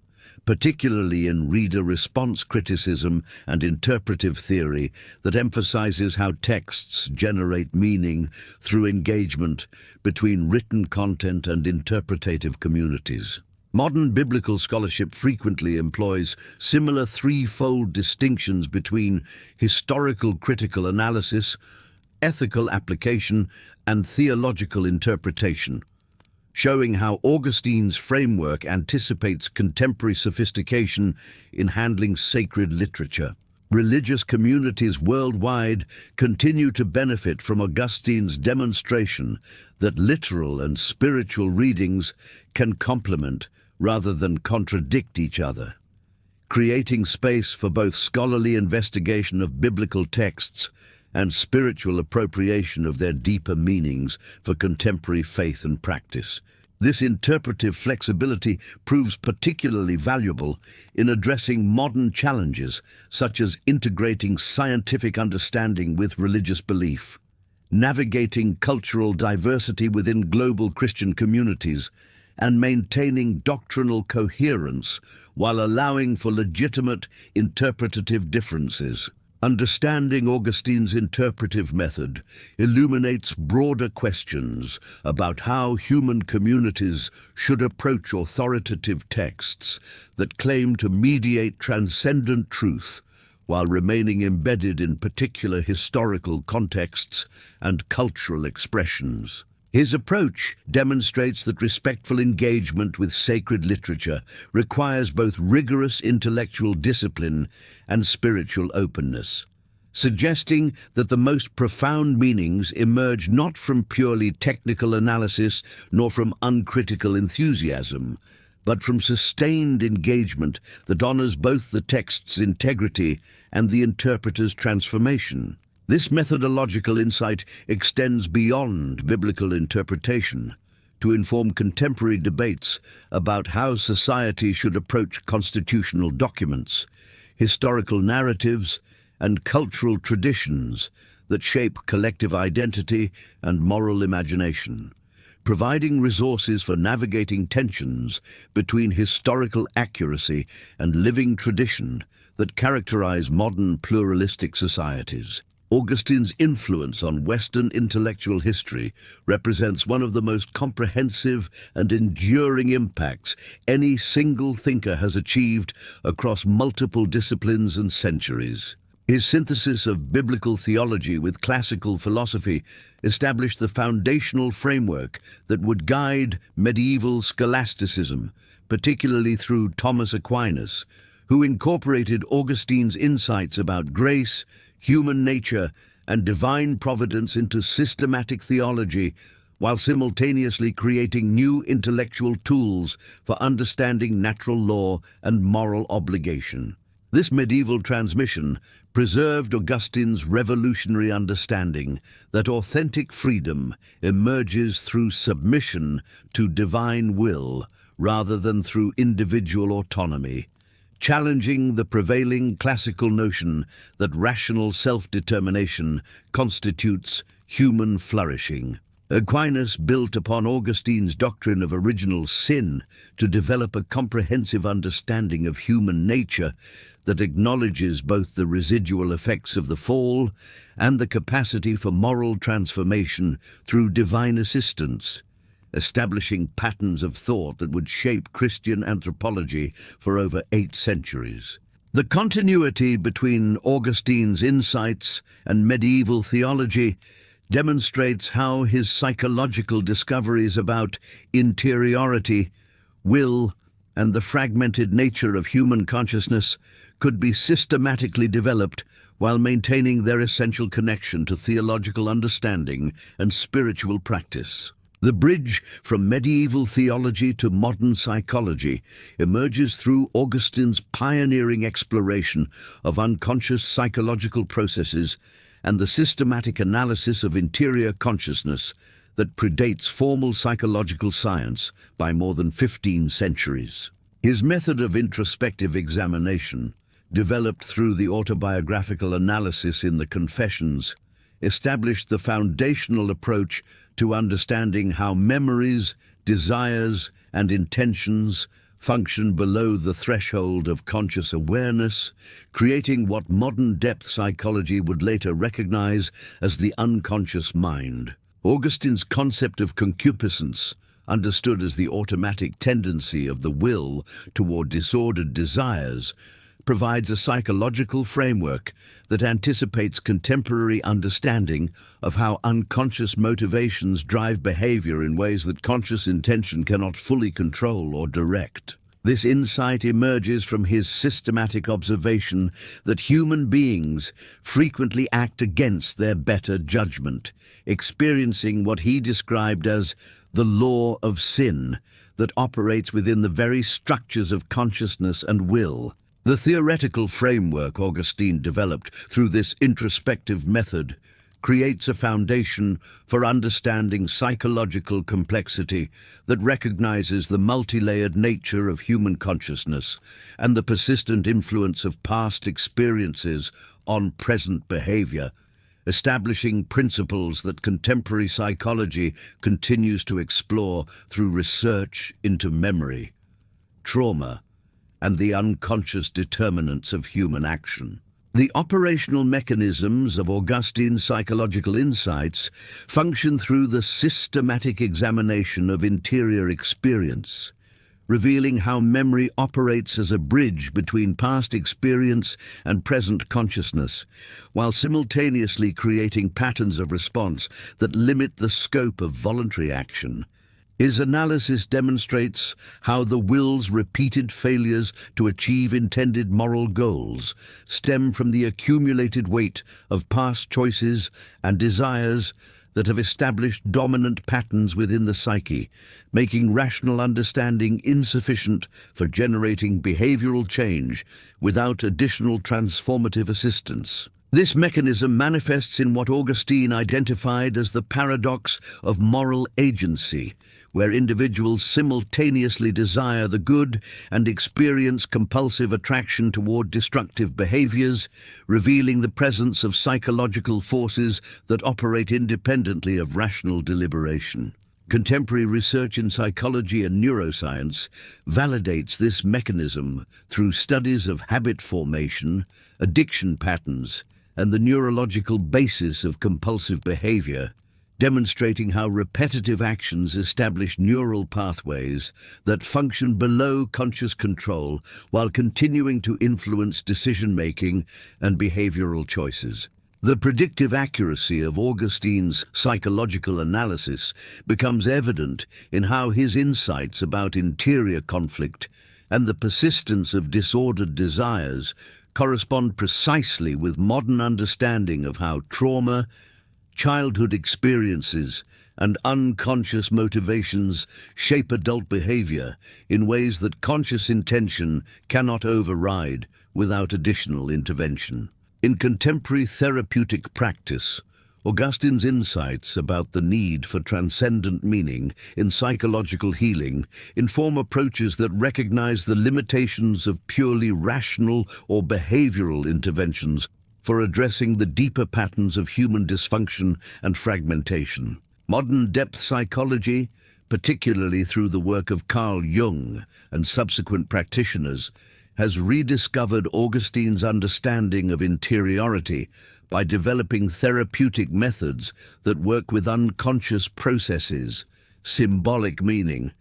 particularly in reader response criticism and interpretive theory that emphasizes how texts generate meaning through engagement between written content and interpretative communities. Modern biblical scholarship frequently employs similar threefold distinctions between historical critical analysis, ethical application, and theological interpretation, showing how Augustine's framework anticipates contemporary sophistication in handling sacred literature. Religious communities worldwide continue to benefit from Augustine's demonstration that literal and spiritual readings can complement rather than contradict each other, creating space for both scholarly investigation of biblical texts and spiritual appropriation of their deeper meanings for contemporary faith and practice. This interpretive flexibility proves particularly valuable in addressing modern challenges, such as integrating scientific understanding with religious belief, navigating cultural diversity within global Christian communities, and maintaining doctrinal coherence while allowing for legitimate interpretative differences. Understanding Augustine's interpretive method illuminates broader questions about how human communities should approach authoritative texts that claim to mediate transcendent truth while remaining embedded in particular historical contexts and cultural expressions. His approach demonstrates that respectful engagement with sacred literature requires both rigorous intellectual discipline and spiritual openness, suggesting that the most profound meanings emerge not from purely technical analysis nor from uncritical enthusiasm, but from sustained engagement that honors both the text's integrity and the interpreter's transformation. This methodological insight extends beyond biblical interpretation to inform contemporary debates about how society should approach constitutional documents, historical narratives, and cultural traditions that shape collective identity and moral imagination, providing resources for navigating tensions between historical accuracy and living tradition that characterize modern pluralistic societies. Augustine's influence on Western intellectual history represents one of the most comprehensive and enduring impacts any single thinker has achieved across multiple disciplines and centuries. His synthesis of biblical theology with classical philosophy established the foundational framework that would guide medieval scholasticism, particularly through Thomas Aquinas, who incorporated Augustine's insights about grace, human nature, and divine providence into systematic theology, while simultaneously creating new intellectual tools for understanding natural law and moral obligation. This medieval transmission preserved Augustine's revolutionary understanding that authentic freedom emerges through submission to divine will rather than through individual autonomy, challenging the prevailing classical notion that rational self-determination constitutes human flourishing. Aquinas built upon Augustine's doctrine of original sin to develop a comprehensive understanding of human nature that acknowledges both the residual effects of the fall and the capacity for moral transformation through divine assistance, establishing patterns of thought that would shape Christian anthropology for over 8 centuries. The continuity between Augustine's insights and medieval theology demonstrates how his psychological discoveries about interiority, will, and the fragmented nature of human consciousness could be systematically developed while maintaining their essential connection to theological understanding and spiritual practice. The bridge from medieval theology to modern psychology emerges through Augustine's pioneering exploration of unconscious psychological processes and the systematic analysis of interior consciousness that predates formal psychological science by more than 15 centuries. His method of introspective examination, developed through the autobiographical analysis in the Confessions, established the foundational approach to understanding how memories, desires, and intentions function below the threshold of conscious awareness, creating what modern depth psychology would later recognize as the unconscious mind. Augustine's concept of concupiscence, understood as the automatic tendency of the will toward disordered desires, provides a psychological framework that anticipates contemporary understanding of how unconscious motivations drive behavior in ways that conscious intention cannot fully control or direct. This insight emerges from his systematic observation that human beings frequently act against their better judgment, experiencing what he described as the law of sin that operates within the very structures of consciousness and will. The theoretical framework Augustine developed through this introspective method creates a foundation for understanding psychological complexity that recognizes the multi-layered nature of human consciousness and the persistent influence of past experiences on present behavior, establishing principles that contemporary psychology continues to explore through research into memory, trauma, and the unconscious determinants of human action. The operational mechanisms of Augustine's psychological insights function through the systematic examination of interior experience, revealing how memory operates as a bridge between past experience and present consciousness, while simultaneously creating patterns of response that limit the scope of voluntary action. His analysis demonstrates how the will's repeated failures to achieve intended moral goals stem from the accumulated weight of past choices and desires that have established dominant patterns within the psyche, making rational understanding insufficient for generating behavioral change without additional transformative assistance. This mechanism manifests in what Augustine identified as the paradox of moral agency, where individuals simultaneously desire the good and experience compulsive attraction toward destructive behaviors, revealing the presence of psychological forces that operate independently of rational deliberation. Contemporary research in psychology and neuroscience validates this mechanism through studies of habit formation, addiction patterns, and the neurological basis of compulsive behavior, demonstrating how repetitive actions establish neural pathways that function below conscious control while continuing to influence decision-making and behavioral choices. The predictive accuracy of Augustine's psychological analysis becomes evident in how his insights about interior conflict and the persistence of disordered desires correspond precisely with modern understanding of how trauma, childhood experiences, and unconscious motivations shape adult behavior in ways that conscious intention cannot override without additional intervention. In contemporary therapeutic practice, Augustine's insights about the need for transcendent meaning in psychological healing inform approaches that recognize the limitations of purely rational or behavioral interventions for addressing the deeper patterns of human dysfunction and fragmentation. Modern depth psychology, particularly through the work of Carl Jung and subsequent practitioners, has rediscovered Augustine's understanding of interiority by developing therapeutic methods that work with unconscious processes, symbolic meaning,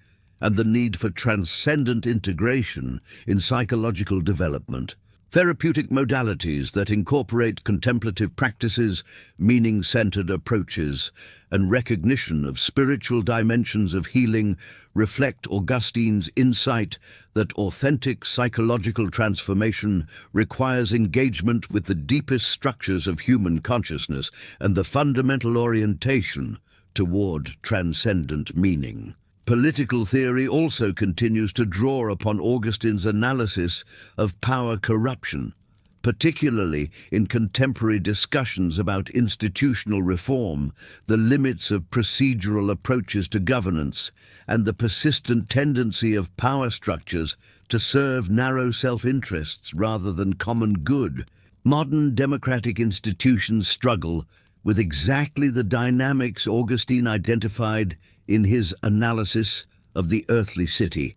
and the need for transcendent integration in psychological development. Therapeutic modalities that incorporate contemplative practices, meaning-centered approaches, and recognition of spiritual dimensions of healing reflect Augustine's insight that authentic psychological transformation requires engagement with the deepest structures of human consciousness and the fundamental orientation toward transcendent meaning. Political theory also continues to draw upon Augustine's analysis of power corruption, particularly in contemporary discussions about institutional reform, the limits of procedural approaches to governance, and the persistent tendency of power structures to serve narrow self-interests rather than common good. Modern democratic institutions struggle with exactly the dynamics Augustine identified in his analysis of the earthly city,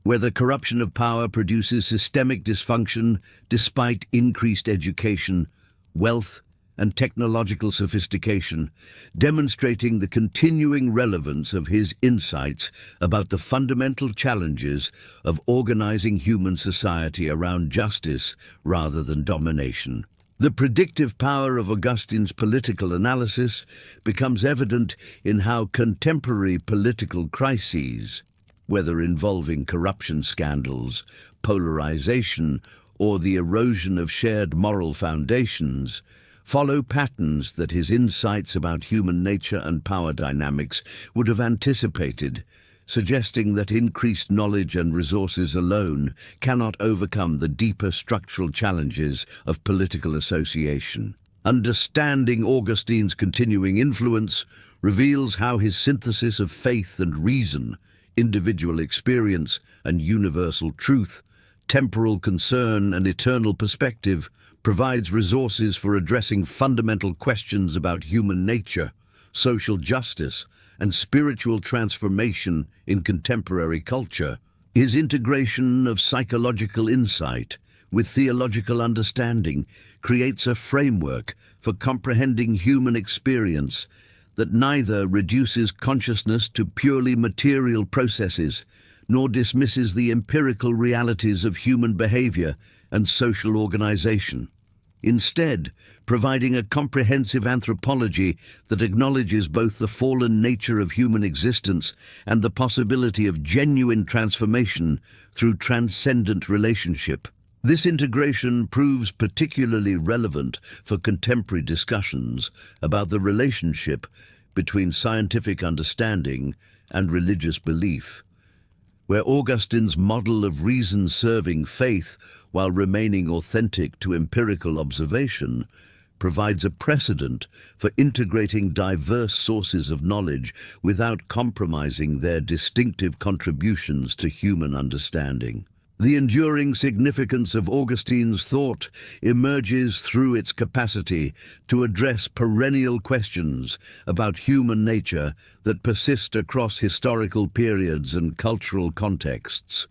where the corruption of power produces systemic dysfunction despite increased education, wealth, and technological sophistication, demonstrating the continuing relevance of his insights about the fundamental challenges of organizing human society around justice rather than domination. The predictive power of Augustine's political analysis becomes evident in how contemporary political crises, whether involving corruption scandals, polarization, or the erosion of shared moral foundations, follow patterns that his insights about human nature and power dynamics would have anticipated, suggesting that increased knowledge and resources alone cannot overcome the deeper structural challenges of political association. Understanding Augustine's continuing influence reveals how his synthesis of faith and reason, individual experience and universal truth, temporal concern and eternal perspective, provides resources for addressing fundamental questions about human nature, social justice, and spiritual transformation in contemporary culture. His integration of psychological insight with theological understanding creates a framework for comprehending human experience that neither reduces consciousness to purely material processes nor dismisses the empirical realities of human behavior and social organization. Instead, providing a comprehensive anthropology that acknowledges both the fallen nature of human existence and the possibility of genuine transformation through transcendent relationship. This integration proves particularly relevant for contemporary discussions about the relationship between scientific understanding and religious belief, where Augustine's model of reason-serving faith while remaining authentic to empirical observation provides a precedent for integrating diverse sources of knowledge without compromising their distinctive contributions to human understanding. The enduring significance of Augustine's thought emerges through its capacity to address perennial questions about human nature that persist across historical periods and cultural contexts,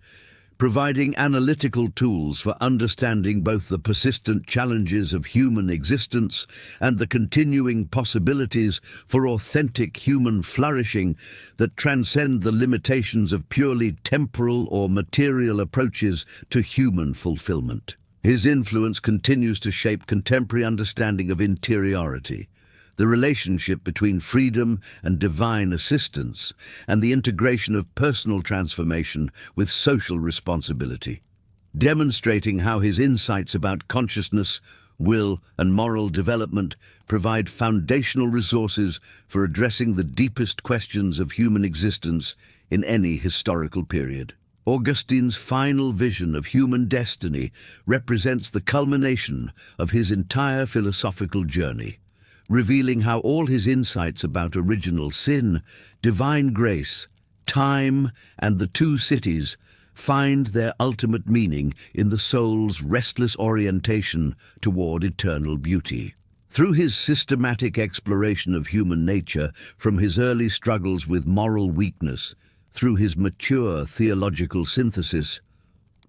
providing analytical tools for understanding both the persistent challenges of human existence and the continuing possibilities for authentic human flourishing that transcend the limitations of purely temporal or material approaches to human fulfillment. His influence continues to shape contemporary understanding of interiority, the relationship between freedom and divine assistance, and the integration of personal transformation with social responsibility, demonstrating how his insights about consciousness, will, and moral development provide foundational resources for addressing the deepest questions of human existence in any historical period. Augustine's final vision of human destiny represents the culmination of his entire philosophical journey, revealing how all his insights about original sin, divine grace, time, and the two cities find their ultimate meaning in the soul's restless orientation toward eternal beauty. Through his systematic exploration of human nature, from his early struggles with moral weakness through his mature theological synthesis,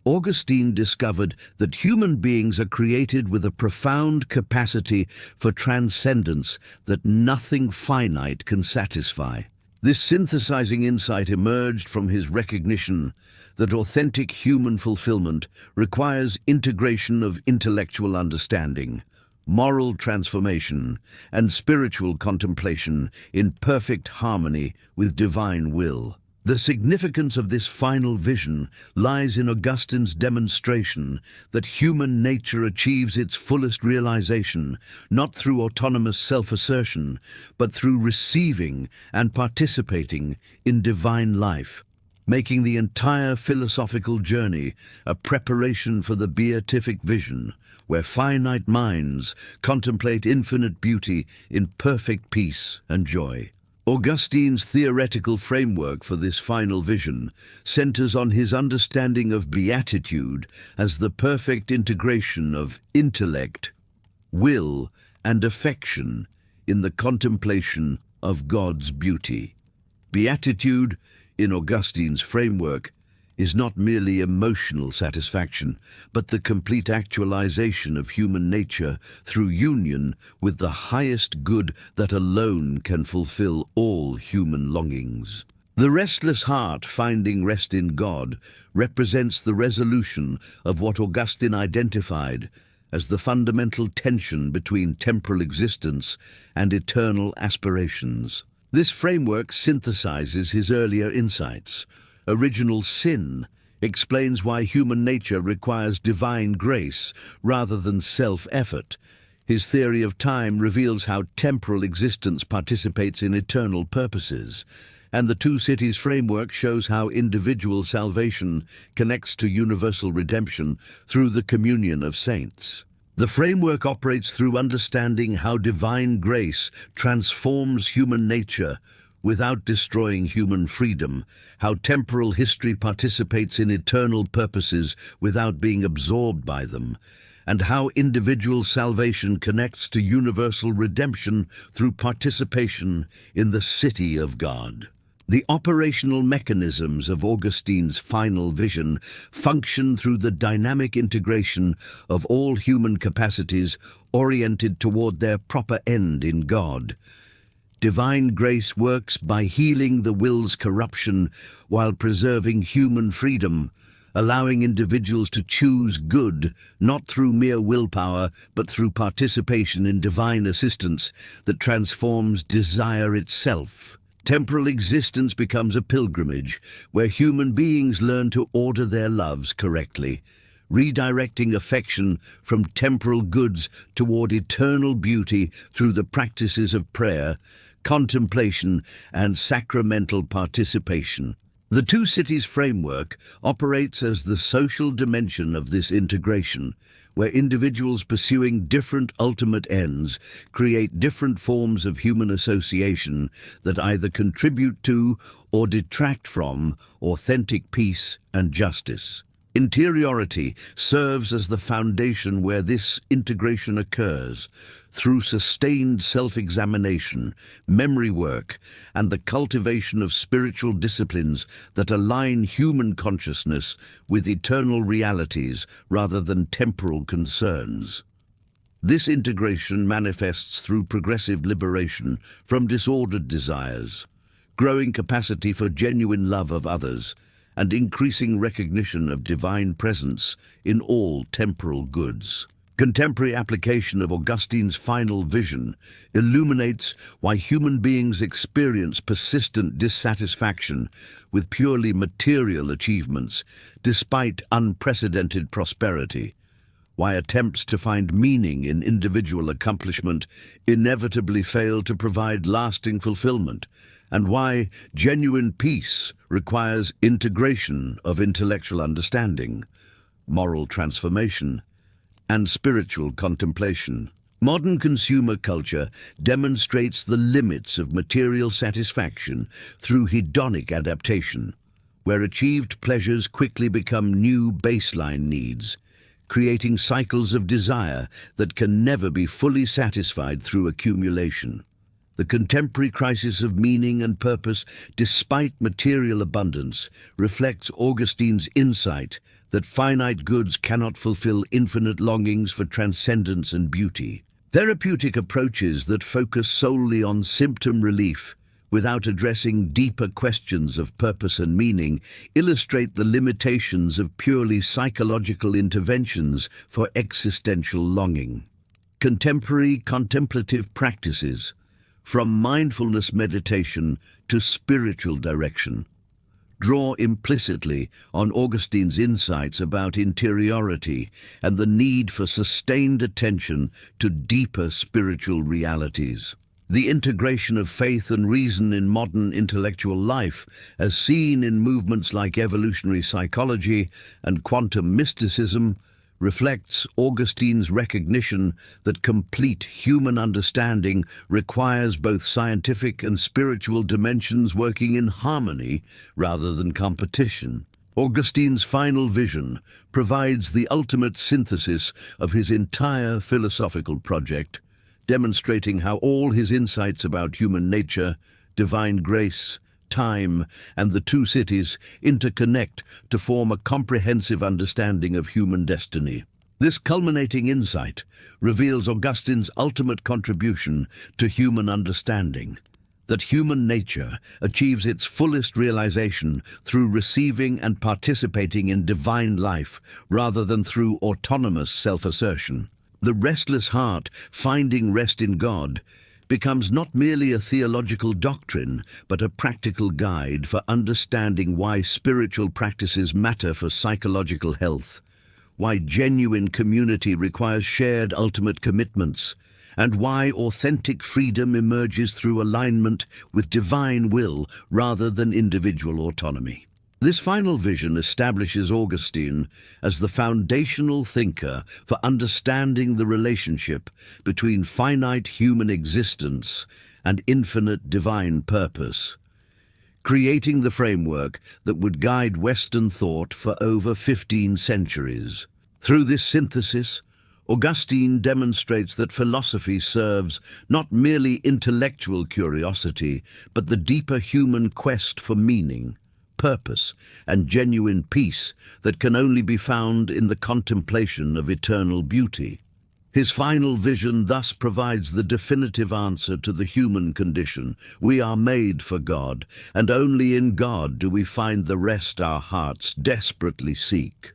Augustine discovered that human beings are created with a profound capacity for transcendence that nothing finite can satisfy. This synthesizing insight emerged from his recognition that authentic human fulfillment requires integration of intellectual understanding, moral transformation, and spiritual contemplation in perfect harmony with divine will. The significance of this final vision lies in Augustine's demonstration that human nature achieves its fullest realization not through autonomous self-assertion, but through receiving and participating in divine life, making the entire philosophical journey a preparation for the beatific vision, where finite minds contemplate infinite beauty in perfect peace and joy. Augustine's theoretical framework for this final vision centers on his understanding of beatitude as the perfect integration of intellect, will, and affection in the contemplation of God's beauty. Beatitude, in Augustine's framework, is not merely emotional satisfaction, but the complete actualization of human nature through union with the highest good that alone can fulfill all human longings. The restless heart finding rest in God represents the resolution of what Augustine identified as the fundamental tension between temporal existence and eternal aspirations. This framework synthesizes his earlier insights. Original sin explains why human nature requires divine grace rather than self-effort. His theory of time reveals how temporal existence participates in eternal purposes. And the two cities framework shows how individual salvation connects to universal redemption through the communion of saints. The framework operates through understanding how divine grace transforms human nature without destroying human freedom, how temporal history participates in eternal purposes without being absorbed by them, and how individual salvation connects to universal redemption through participation in the city of God. The operational mechanisms of Augustine's final vision function through the dynamic integration of all human capacities oriented toward their proper end in God. Divine grace works by healing the will's corruption while preserving human freedom, allowing individuals to choose good, not through mere willpower, but through participation in divine assistance that transforms desire itself. Temporal existence becomes a pilgrimage, where human beings learn to order their loves correctly, redirecting affection from temporal goods toward eternal beauty through the practices of prayer, contemplation, and sacramental participation. The two cities framework operates as the social dimension of this integration, where individuals pursuing different ultimate ends create different forms of human association that either contribute to or detract from authentic peace and justice. Interiority serves as the foundation where this integration occurs, through sustained self-examination, memory work, and the cultivation of spiritual disciplines that align human consciousness with eternal realities rather than temporal concerns. This integration manifests through progressive liberation from disordered desires, growing capacity for genuine love of others, and increasing recognition of divine presence in all temporal goods. Contemporary application of Augustine's final vision illuminates why human beings experience persistent dissatisfaction with purely material achievements despite unprecedented prosperity, why attempts to find meaning in individual accomplishment inevitably fail to provide lasting fulfillment, and why genuine peace requires integration of intellectual understanding, moral transformation, and spiritual contemplation. Modern consumer culture demonstrates the limits of material satisfaction through hedonic adaptation, where achieved pleasures quickly become new baseline needs, creating cycles of desire that can never be fully satisfied through accumulation. The contemporary crisis of meaning and purpose, despite material abundance, reflects Augustine's insight that finite goods cannot fulfill infinite longings for transcendence and beauty. Therapeutic approaches that focus solely on symptom relief without addressing deeper questions of purpose and meaning illustrate the limitations of purely psychological interventions for existential longing. Contemporary contemplative practices, from mindfulness meditation to spiritual direction, draw implicitly on Augustine's insights about interiority and the need for sustained attention to deeper spiritual realities. The integration of faith and reason in modern intellectual life, as seen in movements like evolutionary psychology and quantum mysticism, reflects Augustine's recognition that complete human understanding requires both scientific and spiritual dimensions working in harmony rather than competition. Augustine's final vision provides the ultimate synthesis of his entire philosophical project, demonstrating how all his insights about human nature, divine grace, time, and the two cities interconnect to form a comprehensive understanding of human destiny. This culminating insight reveals Augustine's ultimate contribution to human understanding, that human nature achieves its fullest realization through receiving and participating in divine life rather than through autonomous self-assertion. The restless heart, finding rest in God, becomes not merely a theological doctrine, but a practical guide for understanding why spiritual practices matter for psychological health, why genuine community requires shared ultimate commitments, and why authentic freedom emerges through alignment with divine will rather than individual autonomy. This final vision establishes Augustine as the foundational thinker for understanding the relationship between finite human existence and infinite divine purpose, creating the framework that would guide Western thought for over 15 centuries. Through this synthesis, Augustine demonstrates that philosophy serves not merely intellectual curiosity, but the deeper human quest for meaning, purpose, and genuine peace that can only be found in the contemplation of eternal beauty. His final vision thus provides the definitive answer to the human condition. We are made for God, and only in God do we find the rest our hearts desperately seek.